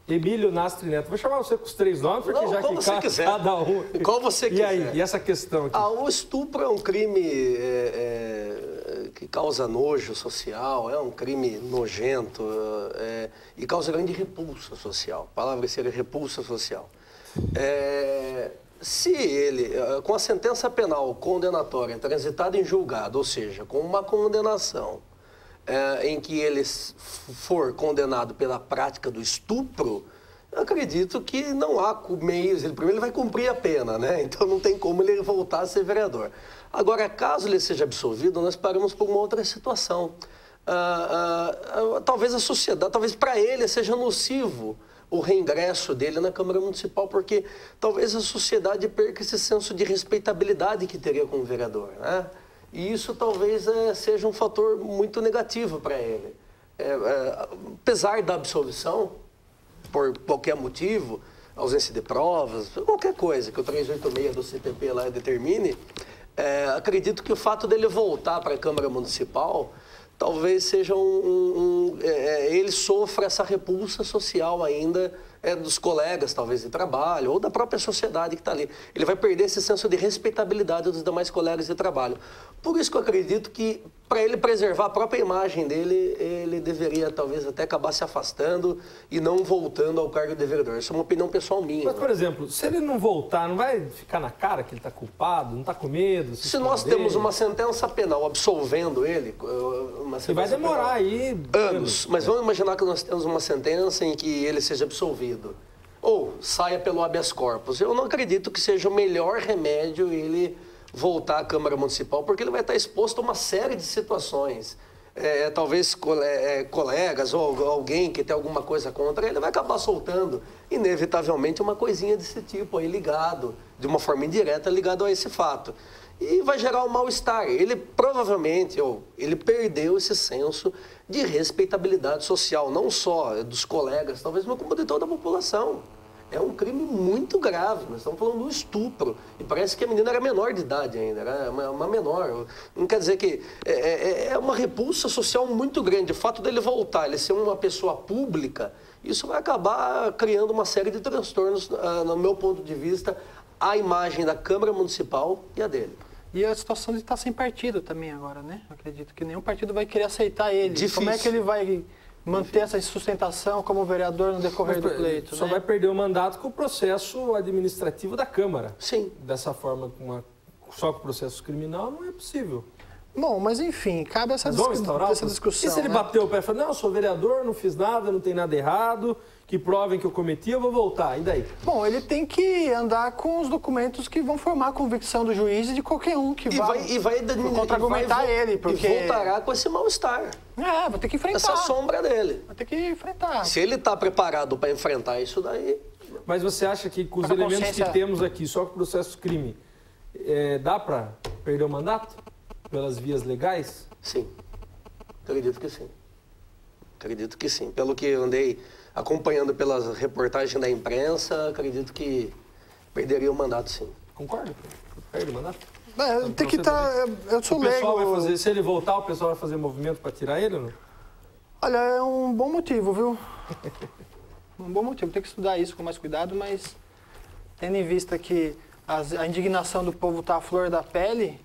Emílio Nastri Neto. Vou chamar você com os 3 nomes, porque já que cada um... Qual você quiser. E aí, e essa questão aqui? O estupro é um crime que causa nojo social, é um crime nojento e causa grande repulsa social. A palavra seria repulsa social. Se ele, com a sentença penal condenatória transitada em julgado, ou seja, com uma condenação em que ele for condenado pela prática do estupro, eu acredito que não há meios. Primeiro ele vai cumprir a pena, né? Então não tem como ele voltar a ser vereador. Agora, caso ele seja absolvido, nós paramos por uma outra situação. Talvez a sociedade, talvez para ele seja nocivo o reingresso dele na Câmara Municipal, porque talvez a sociedade perca esse senso de respeitabilidade que teria como vereador, né? E isso talvez seja um fator muito negativo para ele. Apesar da absolvição, por qualquer motivo, ausência de provas, qualquer coisa que o 386 do CPP lá determine, acredito que o fato dele voltar para a Câmara Municipal talvez seja ele sofra essa repulsa social ainda dos colegas, talvez, de trabalho, ou da própria sociedade que está ali. Ele vai perder esse senso de respeitabilidade dos demais colegas de trabalho. Por isso que eu acredito que, para ele preservar a própria imagem dele, ele deveria, talvez, até acabar se afastando e não voltando ao cargo de vereador. Isso é uma opinião pessoal minha. Mas, por exemplo, se ele não voltar, não vai ficar na cara que ele está culpado, não está com medo? Se nós temos uma sentença penal absolvendo ele... Você vai demorar aí... anos. Mas vamos imaginar que nós temos uma sentença em que ele seja absolvido. Ou saia pelo habeas corpus. Eu não acredito que seja o melhor remédio ele voltar à Câmara Municipal, porque ele vai estar exposto a uma série de situações talvez colegas ou alguém que tem alguma coisa contra, ele vai acabar soltando, inevitavelmente, uma coisinha desse tipo aí ligado, de uma forma indireta, ligado a esse fato. E vai gerar um mal-estar. Ele provavelmente, ele perdeu esse senso de respeitabilidade social, não só dos colegas, talvez, mas como de toda a população. É um crime muito grave, nós estamos falando do estupro. E parece que a menina era menor de idade ainda, era uma menor. Não quer dizer que... É uma repulsa social muito grande. O fato dele voltar, ele ser uma pessoa pública, isso vai acabar criando uma série de transtornos, no meu ponto de vista, a imagem da Câmara Municipal e a dele. E a situação de estar sem partido também agora, né? Acredito que nenhum partido vai querer aceitar ele. Difícil. Como é que ele vai manter essa sustentação como vereador no decorrer do pleito? Só vai perder o mandato com o processo administrativo da Câmara. Sim. Dessa forma, só com o processo criminal, não é possível. Bom, mas enfim, cabe essa discussão. E se ele bateu o pé e falou, não, eu sou vereador, não fiz nada, não tem nada errado, que provem que eu cometi, eu vou voltar. E daí? Bom, ele tem que andar com os documentos que vão formar a convicção do juiz e de qualquer um que vai contra-argumentar ele. Porque... E voltará com esse mal-estar. Vai ter que enfrentar. Essa sombra dele. Vai ter que enfrentar. Se ele está preparado para enfrentar isso daí... Mas você acha que com os elementos que temos aqui, só com o processo crime, dá para perder o mandato? Pelas vias legais? Sim. Acredito que sim. Acredito que sim. Pelo que eu andei acompanhando pelas reportagens da imprensa, acredito que perderia o mandato, sim. Concordo? Perde o mandato? Tem que estar... Eu sou leigo. O pessoal vai fazer... Se ele voltar, o pessoal vai fazer movimento para tirar ele ou não? Olha, é um bom motivo, viu? Um bom motivo. Tem que estudar isso com mais cuidado, mas tendo em vista que a indignação do povo está à flor da pele...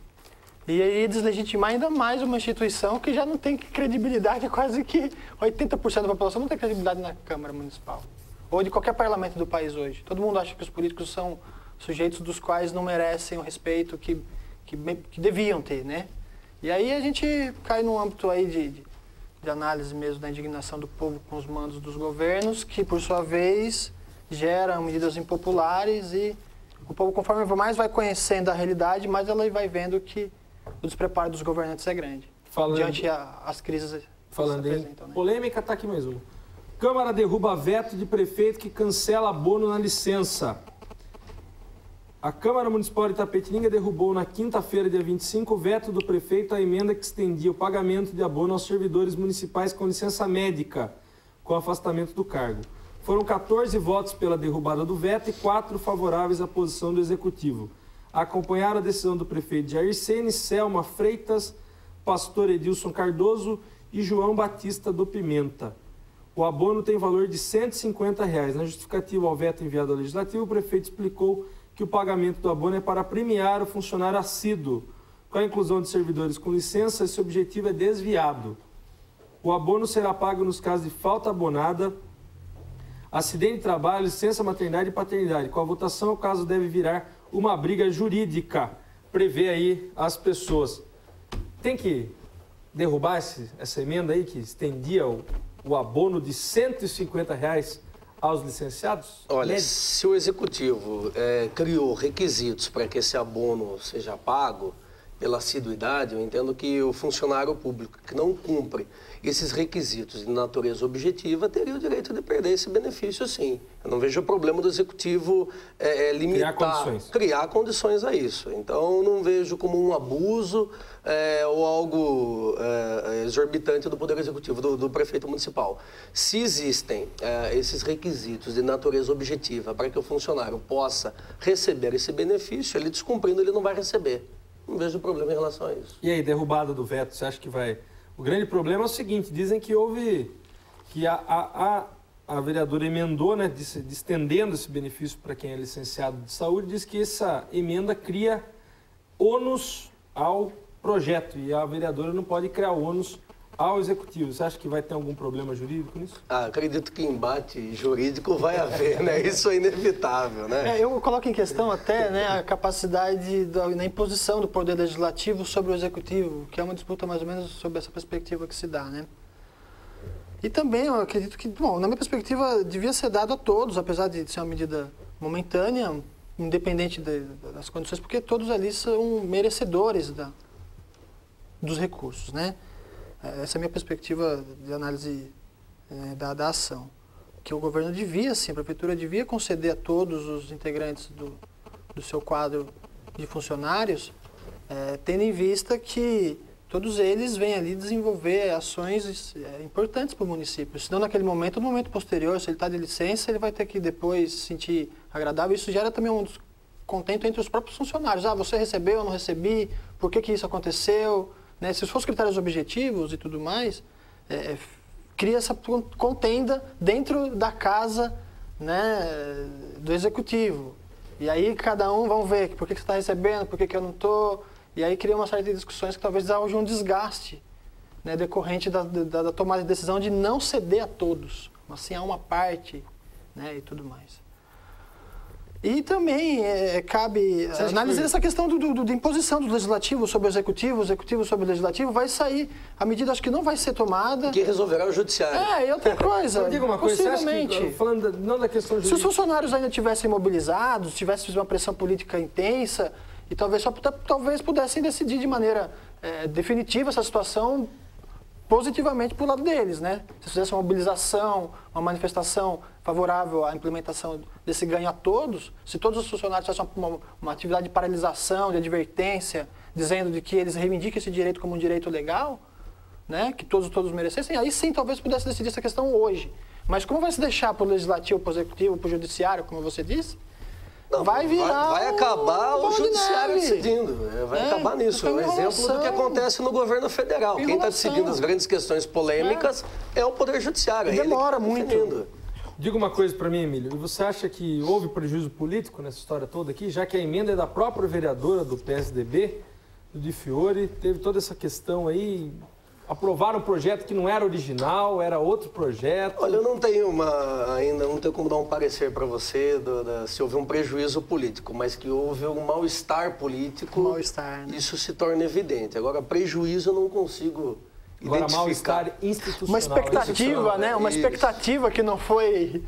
E aí deslegitimar ainda mais uma instituição que já não tem credibilidade, quase que 80% da população não tem credibilidade na Câmara Municipal. Ou de qualquer parlamento do país hoje. Todo mundo acha que os políticos são sujeitos dos quais não merecem o respeito que deviam ter, né? E aí a gente cai num âmbito aí de análise mesmo da indignação do povo com os mandos dos governos, que por sua vez geram medidas impopulares e o povo, conforme mais vai conhecendo a realidade, mais ela vai vendo que o despreparo dos governantes é grande, diante as crises. Falando em polêmica, está aqui mais uma. Câmara derruba veto de prefeito que cancela abono na licença. A Câmara Municipal de Itapetininga derrubou na quinta-feira, dia 25, o veto do prefeito à emenda que estendia o pagamento de abono aos servidores municipais com licença médica, com afastamento do cargo. Foram 14 votos pela derrubada do veto e 4 favoráveis à posição do Executivo. Acompanharam a decisão do prefeito Jair Ceni, Selma Freitas, pastor Edilson Cardoso e João Batista do Pimenta. O abono tem valor de R$ 150. Na justificativa ao veto enviado ao Legislativo, o prefeito explicou que o pagamento do abono é para premiar o funcionário assíduo. Com a inclusão de servidores com licença, esse objetivo é desviado. O abono será pago nos casos de falta abonada, acidente de trabalho, licença maternidade e paternidade. Com a votação, o caso deve virar uma briga jurídica, prevê aí as pessoas. Tem que derrubar essa emenda aí que estendia o abono de R$ 150 aos licenciados? Olha, se o Executivo criou requisitos para que esse abono seja pago pela assiduidade, eu entendo que o funcionário público que não cumpre esses requisitos de natureza objetiva teria o direito de perder esse benefício, sim. Eu não vejo o problema do Executivo limitar, criar condições a isso. Então, não vejo como um abuso ou algo exorbitante do Poder Executivo, do prefeito municipal. Se existem esses requisitos de natureza objetiva para que o funcionário possa receber esse benefício, ele descumprindo, ele não vai receber. Não vejo problema em relação a isso. E aí, derrubada do veto, você acha que vai... O grande problema é o seguinte, dizem que houve... que a vereadora emendou, né, estendendo esse benefício para quem é licenciado de saúde, diz que essa emenda cria ônus ao projeto e a vereadora não pode criar ônus ao Executivo. Você acha que vai ter algum problema jurídico nisso? Acredito que embate jurídico vai haver, né? Isso é inevitável, né? Eu coloco em questão até, né, a capacidade na imposição do Poder Legislativo sobre o Executivo, que é uma disputa mais ou menos sobre essa perspectiva que se dá, né? E também eu acredito que, bom, na minha perspectiva, devia ser dado a todos, apesar de ser uma medida momentânea, independente das condições, porque todos ali são merecedores dos recursos, né? essa é a minha perspectiva de análise da ação, que o governo devia, sim, a prefeitura devia conceder a todos os integrantes do seu quadro de funcionários, tendo em vista que todos eles vêm ali desenvolver ações importantes para o município. Senão, naquele momento, no momento posterior, se ele está de licença, ele vai ter que depois se sentir agradável. Isso gera também um descontento entre os próprios funcionários. Você recebeu, eu não recebi, por que isso aconteceu? Né? Se for os critérios objetivos e tudo mais, cria essa contenda dentro da casa, né, do executivo. E aí cada um, vamos ver, por que você está recebendo, por que eu não estou... E aí cria uma série de discussões que talvez haja um desgaste, né, decorrente da tomada de decisão de não ceder a todos, mas sim a uma parte, né, e tudo mais. E também cabe analisar essa questão de imposição do legislativo sobre o executivo sobre o legislativo. Vai sair, a medida acho que não vai ser tomada. Quem resolverá é o judiciário. E outra coisa, eu digo uma coisa, possivelmente. Você acha que, falando não da questão jurídica... Se os funcionários ainda tivessem mobilizados, tivessem uma pressão política intensa, e talvez pudessem decidir de maneira definitiva essa situação positivamente para o lado deles, né? Se fizesse uma mobilização, uma manifestação favorável à implementação desse ganho a todos, se todos os funcionários fizessem uma atividade de paralisação, de advertência, dizendo de que eles reivindicam esse direito como um direito legal, né? Que todos merecessem, aí sim talvez pudesse decidir essa questão hoje. Mas como vai se deixar para o legislativo, para o executivo, para o judiciário, como você disse? Não, vai acabar o judiciário decidindo. Vai acabar nisso. É um exemplo do que acontece no governo federal. Quem está decidindo as grandes questões polêmicas é o Poder Judiciário. Demora muito. Diga uma coisa para mim, Emílio. Você acha que houve prejuízo político nessa história toda aqui, já que a emenda é da própria vereadora do PSDB, do Di Fiore, teve toda essa questão aí... Aprovaram um projeto que não era original, era outro projeto. Olha, eu não tenho ainda não tenho como dar um parecer para você se houve um prejuízo político, mas que houve um mal-estar político, né? Isso se torna evidente. Agora, prejuízo eu não consigo identificar. Agora, mal-estar institucional. Uma expectativa, né? Uma expectativa que não foi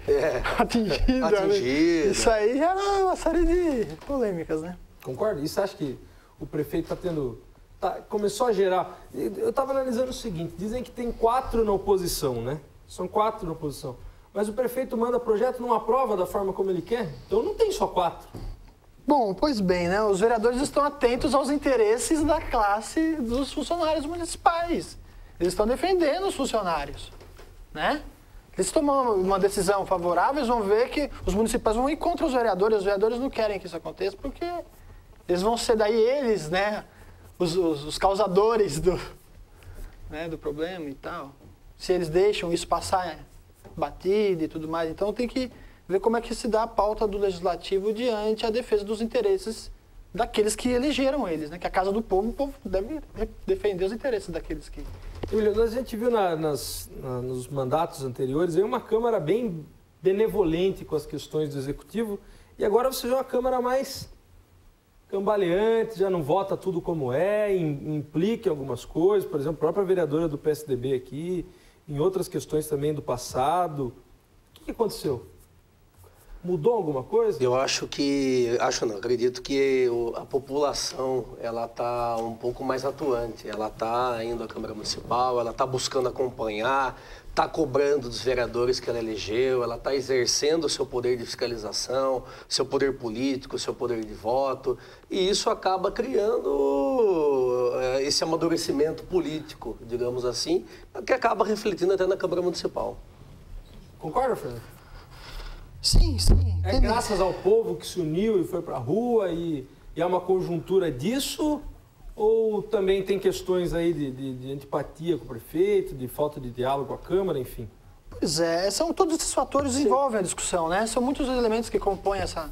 atingida. Né? Isso aí já é uma série de polêmicas, né? Concorda? E você acha que o prefeito está tendo... começou a gerar... Eu estava analisando o seguinte, dizem que tem 4 na oposição, né? São 4 na oposição. Mas o prefeito manda projeto, não aprova da forma como ele quer, então não tem só 4. Bom, pois bem, né? Os vereadores estão atentos aos interesses da classe dos funcionários municipais. Eles estão defendendo os funcionários, né? Eles tomam uma decisão favorável, eles vão ver que os municipais vão ir contra os vereadores não querem que isso aconteça, porque eles vão ser daí eles, né? Os causadores do problema e tal. Se eles deixam isso passar batido e tudo mais. Então tem que ver como é que se dá a pauta do legislativo diante a defesa dos interesses daqueles que elegeram eles, né? Que a Casa do Povo, o povo deve defender os interesses daqueles que... Emílio, a gente viu nos mandatos anteriores aí uma Câmara bem benevolente com as questões do Executivo e agora você vê uma Câmara mais... cambaleante, já não vota tudo como implica em algumas coisas, por exemplo, a própria vereadora do PSDB aqui, em outras questões também do passado. O que aconteceu? Mudou alguma coisa? Eu acredito que a população ela está um pouco mais atuante, ela está indo à Câmara Municipal, ela está buscando acompanhar, está cobrando dos vereadores que ela elegeu, ela está exercendo o seu poder de fiscalização, seu poder político, seu poder de voto, e isso acaba criando esse amadurecimento político, digamos assim, que acaba refletindo até na Câmara Municipal. Concorda, Fernando? Sim. É graças ao povo que se uniu e foi para a rua e é uma conjuntura disso? Ou também tem questões aí de antipatia com o prefeito, de falta de diálogo com a Câmara, enfim? Pois são todos esses fatores que envolvem a discussão, né? São muitos os elementos que compõem essa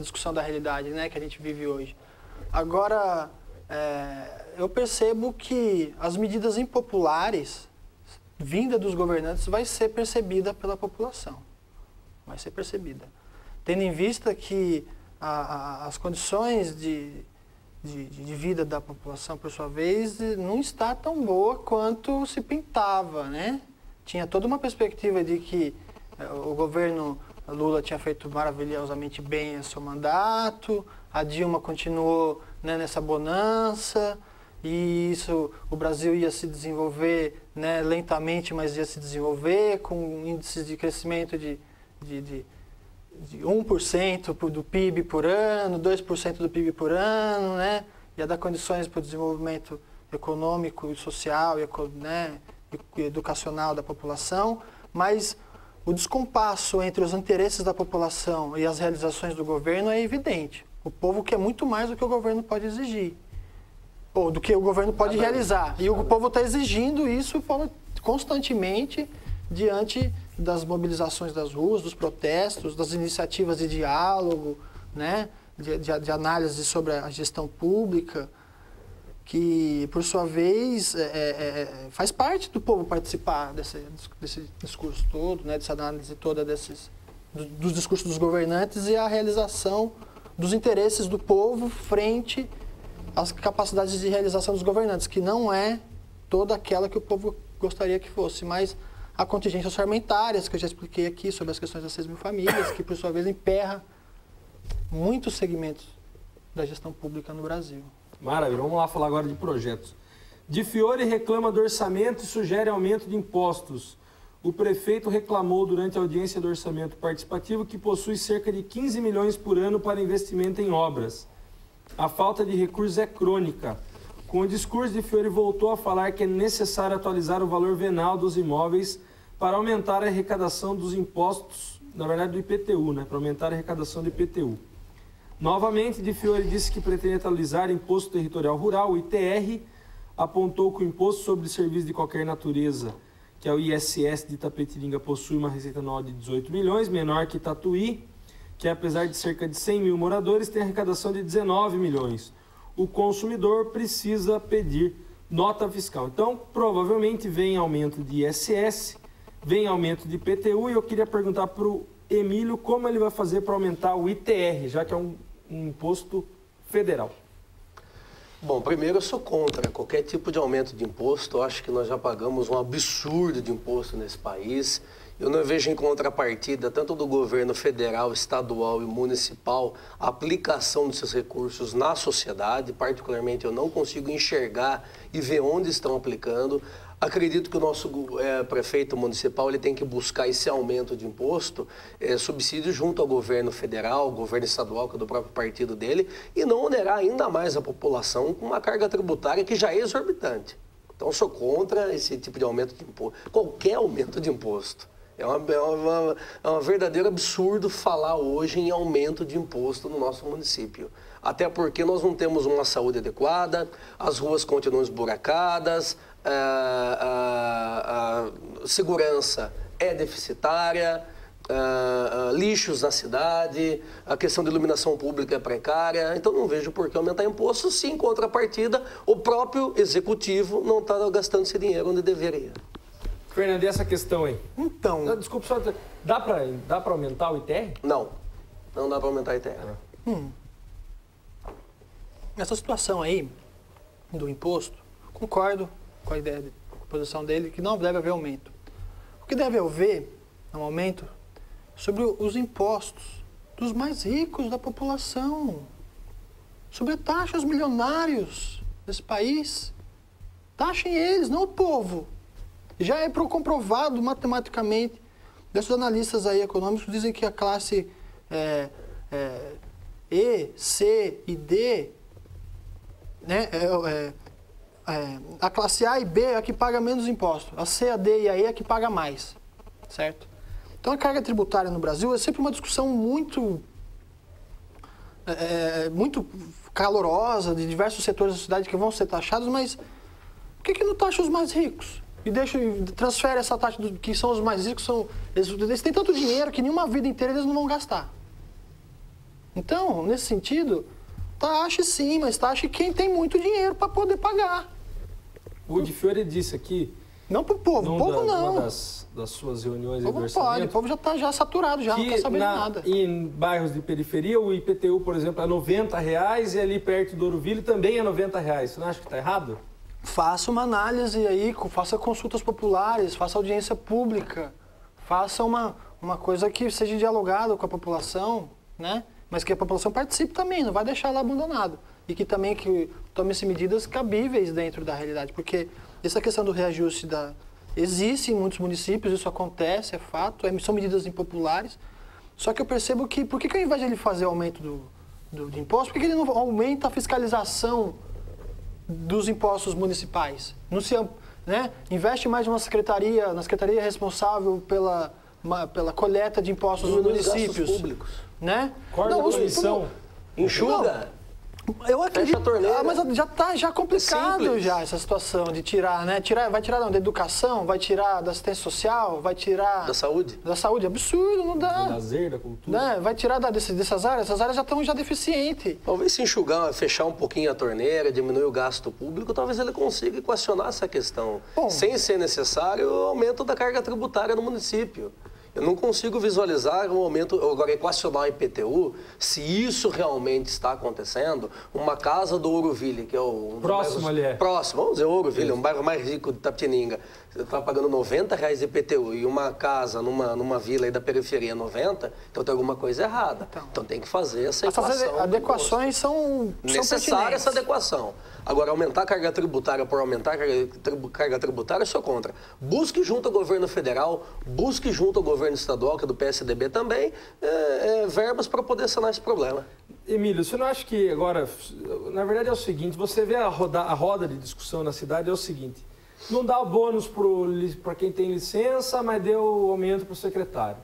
discussão da realidade, né, que a gente vive hoje. Agora, eu percebo que as medidas impopulares vindas dos governantes vai ser percebida pela população. Vai ser percebida. Tendo em vista que as condições de vida da população, por sua vez, não está tão boa quanto se pintava, né? Tinha toda uma perspectiva de que o governo Lula tinha feito maravilhosamente bem o seu mandato, a Dilma continuou, né, nessa bonança, e isso, o Brasil ia se desenvolver, né, lentamente, mas ia se desenvolver com índices de crescimento de 1% do PIB por ano, 2% do PIB por ano, né, ia dar condições para o desenvolvimento econômico, social, né, e educacional da população, mas o descompasso entre os interesses da população e as realizações do governo é evidente. O povo quer muito mais do que o governo pode exigir, ou do que o governo pode realizar. E o povo está exigindo isso constantemente diante das mobilizações das ruas, dos protestos, das iniciativas de diálogo, né, de análise sobre a gestão pública, que, por sua vez, faz parte do povo participar desse discurso todo, né, dessa análise toda dos discursos dos governantes e a realização dos interesses do povo frente às capacidades de realização dos governantes, que não é toda aquela que o povo gostaria que fosse, mas há contingências orçamentárias, que eu já expliquei aqui, sobre as questões das 6.000 famílias, que, por sua vez, emperra muitos segmentos da gestão pública no Brasil. Maravilha, vamos lá falar agora de projetos. Di Fiore reclama do orçamento e sugere aumento de impostos. O prefeito reclamou durante a audiência do orçamento participativo que possui cerca de 15 milhões por ano para investimento em obras. A falta de recursos é crônica. Com o discurso, Di Fiore voltou a falar que é necessário atualizar o valor venal dos imóveis para aumentar a arrecadação dos impostos, na verdade do IPTU, né? Para aumentar a arrecadação do IPTU. Novamente, Di Fiore disse que pretende atualizar o Imposto Territorial Rural, o ITR, apontou que o Imposto sobre Serviços de Qualquer Natureza, que é o ISS de Itapetininga, possui uma receita anual de 18 milhões, menor que Tatuí, que apesar de cerca de 100 mil moradores, tem arrecadação de 19 milhões. O consumidor precisa pedir nota fiscal. Então, provavelmente vem aumento de ISS, vem aumento de IPTU, e eu queria perguntar para o Emílio como ele vai fazer para aumentar o ITR, já que é um imposto federal. Bom, primeiro eu sou contra qualquer tipo de aumento de imposto. Eu acho que nós já pagamos um absurdo de imposto nesse país. Eu não vejo em contrapartida, tanto do governo federal, estadual e municipal, a aplicação desses recursos na sociedade. Particularmente, eu não consigo enxergar e ver onde estão aplicando. Acredito que o nosso prefeito municipal ele tem que buscar esse aumento de imposto, subsídio junto ao governo federal, governo estadual, que é do próprio partido dele, e não onerar ainda mais a população com uma carga tributária que já é exorbitante. Então, sou contra esse tipo de aumento de imposto, qualquer aumento de imposto. É um verdadeiro absurdo falar hoje em aumento de imposto no nosso município. Até porque nós não temos uma saúde adequada, as ruas continuam esburacadas, a segurança é deficitária, lixos na cidade, a questão de iluminação pública é precária. Então não vejo por que aumentar imposto se, em contrapartida, o próprio executivo não está gastando esse dinheiro onde deveria. Fernando, e essa questão aí? Então... Desculpa, só, dá para aumentar o ITR? Não, não dá para aumentar o ITR. Essa situação aí do imposto, concordo com a ideia, a posição dele, que não deve haver aumento. O que deve haver é um aumento sobre os impostos dos mais ricos da população, sobre a taxa aos milionários desse país. Taxem eles, não o povo. Já é comprovado matematicamente, desses analistas aí econômicos dizem que a classe E, C e D, né, a classe A e B é a que paga menos impostos, a C, a D e a E é a que paga mais, certo? Então a carga tributária no Brasil é sempre uma discussão muito calorosa de diversos setores da sociedade que vão ser taxados, mas por que não taxa os mais ricos? E transfere essa taxa que são os mais ricos, eles têm tanto dinheiro que nenhuma vida inteira eles não vão gastar. Então, nesse sentido, taxe sim, mas taxe quem tem muito dinheiro para poder pagar. O Di Fiore disse aqui... Não para o povo, o povo não. Uma das suas reuniões do orçamento. O povo já está saturado, já não quer saber de nada. Em bairros de periferia, o IPTU, por exemplo, é R$90 e ali perto do Ouroville também é R$90. Você não acha que está errado? Faça uma análise aí, faça consultas populares, faça audiência pública, faça uma coisa que seja dialogada com a população, né? Mas que a população participe também, não vai deixar lá abandonado. e que também que tome-se medidas cabíveis dentro da realidade, porque essa questão do reajuste existe em muitos municípios, isso acontece, é fato, são medidas impopulares, só que eu percebo que, por que ao invés de ele fazer o aumento de imposto, por que ele não aumenta a fiscalização dos impostos municipais? Não se, né, investe mais na secretaria responsável pela coleta de impostos nos municípios. Públicos. Né? Corta a poluição. Enxuga. Eu acredito, fecha a torneira. mas já está complicado simples. já essa situação de tirar, né? Vai tirar da educação, vai tirar da assistência social, vai tirar... Da saúde. Da saúde, absurdo, não dá. Do lazer, da cultura. Né? Vai tirar dessas áreas, essas áreas já estão deficientes. Talvez se enxugar, fechar um pouquinho a torneira, diminuir o gasto público, talvez ele consiga equacionar essa questão. Bom, sem ser necessário o aumento da carga tributária no município. Eu não consigo visualizar um aumento, agora equacionar o IPTU, se isso realmente está acontecendo. Uma casa do Ouroville, que é o... Próximo ali é. Próximo, vamos dizer Ouroville, um bairro mais rico de Itapetininga. Você está pagando R$90 de IPTU e uma casa numa vila aí da periferia 90, então tem alguma coisa errada. Então tem que fazer essa equação. Essas adequações são necessária essa adequação. Agora, aumentar a carga tributária por aumentar a carga tributária, eu sou contra. Busque junto ao governo federal, busque junto ao governo estadual, que é do PSDB também, verbas para poder sanar esse problema. Emílio, você não acha que agora, na verdade é o seguinte, você vê a roda de discussão na cidade, é o seguinte, não dá o bônus para quem tem licença, mas deu aumento para o secretário.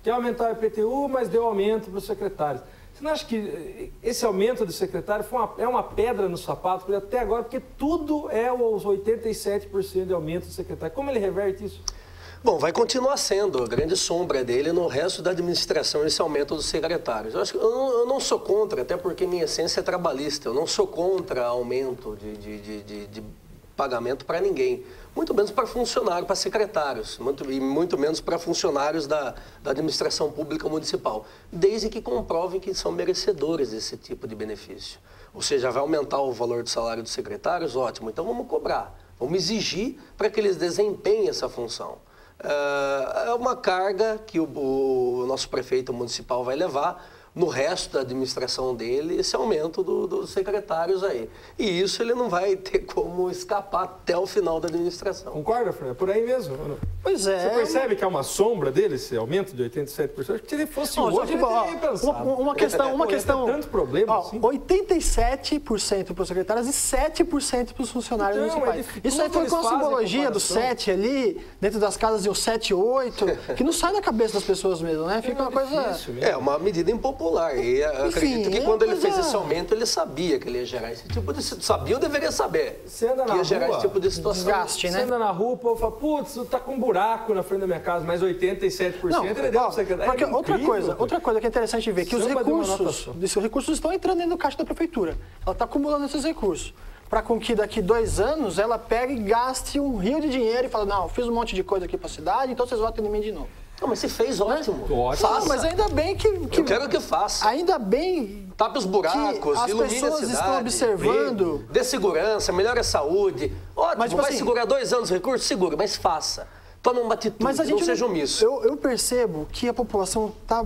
Quer aumentar o IPTU, mas deu aumento para os secretários. Você não acha que esse aumento do secretário é uma pedra no sapato até agora, porque tudo é os 87% de aumento do secretário? Como ele reverte isso? Bom, vai continuar sendo a grande sombra dele no resto da administração esse aumento dos secretários. Eu não sou contra, até porque minha essência é trabalhista, eu não sou contra aumento de pagamento para ninguém, muito menos para funcionários, para secretários, muito menos para funcionários da administração pública municipal, desde que comprovem que são merecedores desse tipo de benefício. Ou seja, vai aumentar o valor do salário dos secretários? Ótimo, então vamos cobrar, vamos exigir para que eles desempenhem essa função. É uma carga que o nosso prefeito municipal vai levar no resto da administração dele, esse aumento dos secretários aí. E isso ele não vai ter como escapar até o final da administração. Concorda, Fran? Por aí mesmo? Pois é. Você percebe que é uma sombra dele, esse aumento de 87%? Acho que se ele fosse hoje, ele teria pensado. Uma questão... Tanto problema assim. 87% para os secretários e 7% para os funcionários municipais. Isso aí foi com a simbologia do 7 ali, dentro das casas de um 7, 8, que não sai da cabeça das pessoas mesmo, né? Fica uma coisa... É uma medida impopular. E acredito que quando ele fez esse aumento, ele sabia que ele ia gerar esse tipo de situação. Sabia ou deveria saber que ia gerar esse tipo de situação. Desgaste, né? Você anda na rua, o povo fala, putz, tá com um buraco na frente da minha casa, mas 87% não, ele deu ao secretário. Porque outra coisa que é interessante ver, que os recursos estão entrando dentro do caixa da prefeitura. Ela está acumulando esses recursos. Para com que daqui 2 anos ela pegue e gaste um rio de dinheiro e fala, não, fiz um monte de coisa aqui para a cidade, então vocês votem em mim de novo. Não, mas você fez ótimo. Faça. Mas ainda bem que... Eu quero que faça. Ainda bem... Tape os buracos, ilumine a cidade. As pessoas estão observando... Dê segurança, melhore a saúde. Ótimo, mas, tipo vai segurar 2 anos o recurso? Segura, mas faça. Tome uma atitude, mas a gente não seja omisso. Eu percebo que a população está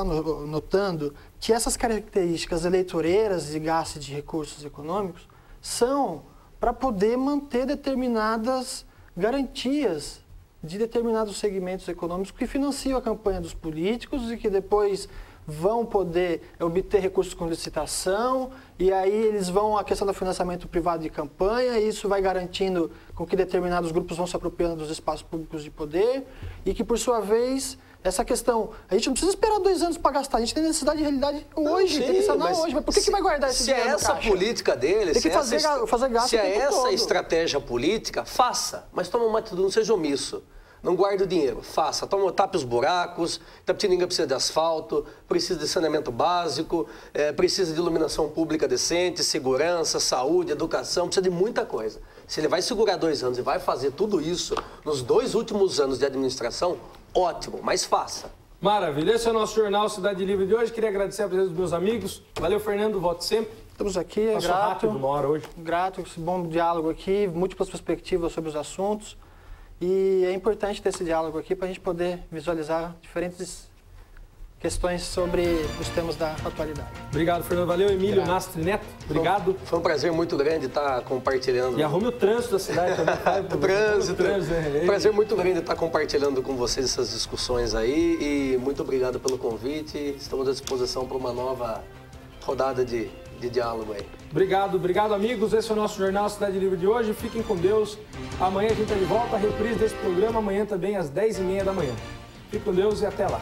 notando que essas características eleitoreiras de gasto de recursos econômicos são para poder manter determinadas garantias de determinados segmentos econômicos que financiam a campanha dos políticos e que depois vão poder obter recursos com licitação, e aí eles vão, a questão do financiamento privado de campanha, e isso vai garantindo com que determinados grupos vão se apropriando dos espaços públicos de poder, e que, por sua vez, essa questão, a gente não precisa esperar 2 anos para gastar, a gente tem necessidade de realidade hoje, tem que sanar hoje, mas por que vai guardar esse dinheiro no caixa? Se é essa política dele, tem que fazer gasto. Se é essa estratégia política, faça, mas toma uma atitude, não seja omisso. Não guarde o dinheiro, faça, tape os buracos, Itapetininga precisa de asfalto, precisa de saneamento básico, precisa de iluminação pública decente, segurança, saúde, educação, precisa de muita coisa. Se ele vai segurar 2 anos e vai fazer tudo isso nos 2 últimos anos de administração, ótimo, mas faça. Maravilha, esse é o nosso Jornal Cidade Livre de hoje. Queria agradecer a presença dos meus amigos. Valeu, Fernando, volte sempre. Estamos aqui, Passou rápido, 1 hora hoje. Grato, esse bom diálogo aqui, múltiplas perspectivas sobre os assuntos. E é importante ter esse diálogo aqui para a gente poder visualizar diferentes questões sobre os temas da atualidade. Obrigado, Fernando. Valeu, Emílio Nastri Neto. Obrigado. Foi um prazer muito grande estar compartilhando. E arrume o trânsito da cidade também. Trânsito. Prazer muito grande estar compartilhando com vocês essas discussões aí. E muito obrigado pelo convite. Estamos à disposição para uma nova rodada de diálogo aí. Obrigado, amigos. Esse é o nosso Jornal Cidade Livre de hoje. Fiquem com Deus. Amanhã a gente está de volta. A reprise desse programa amanhã também às 10h30 da manhã. Fiquem com Deus e até lá.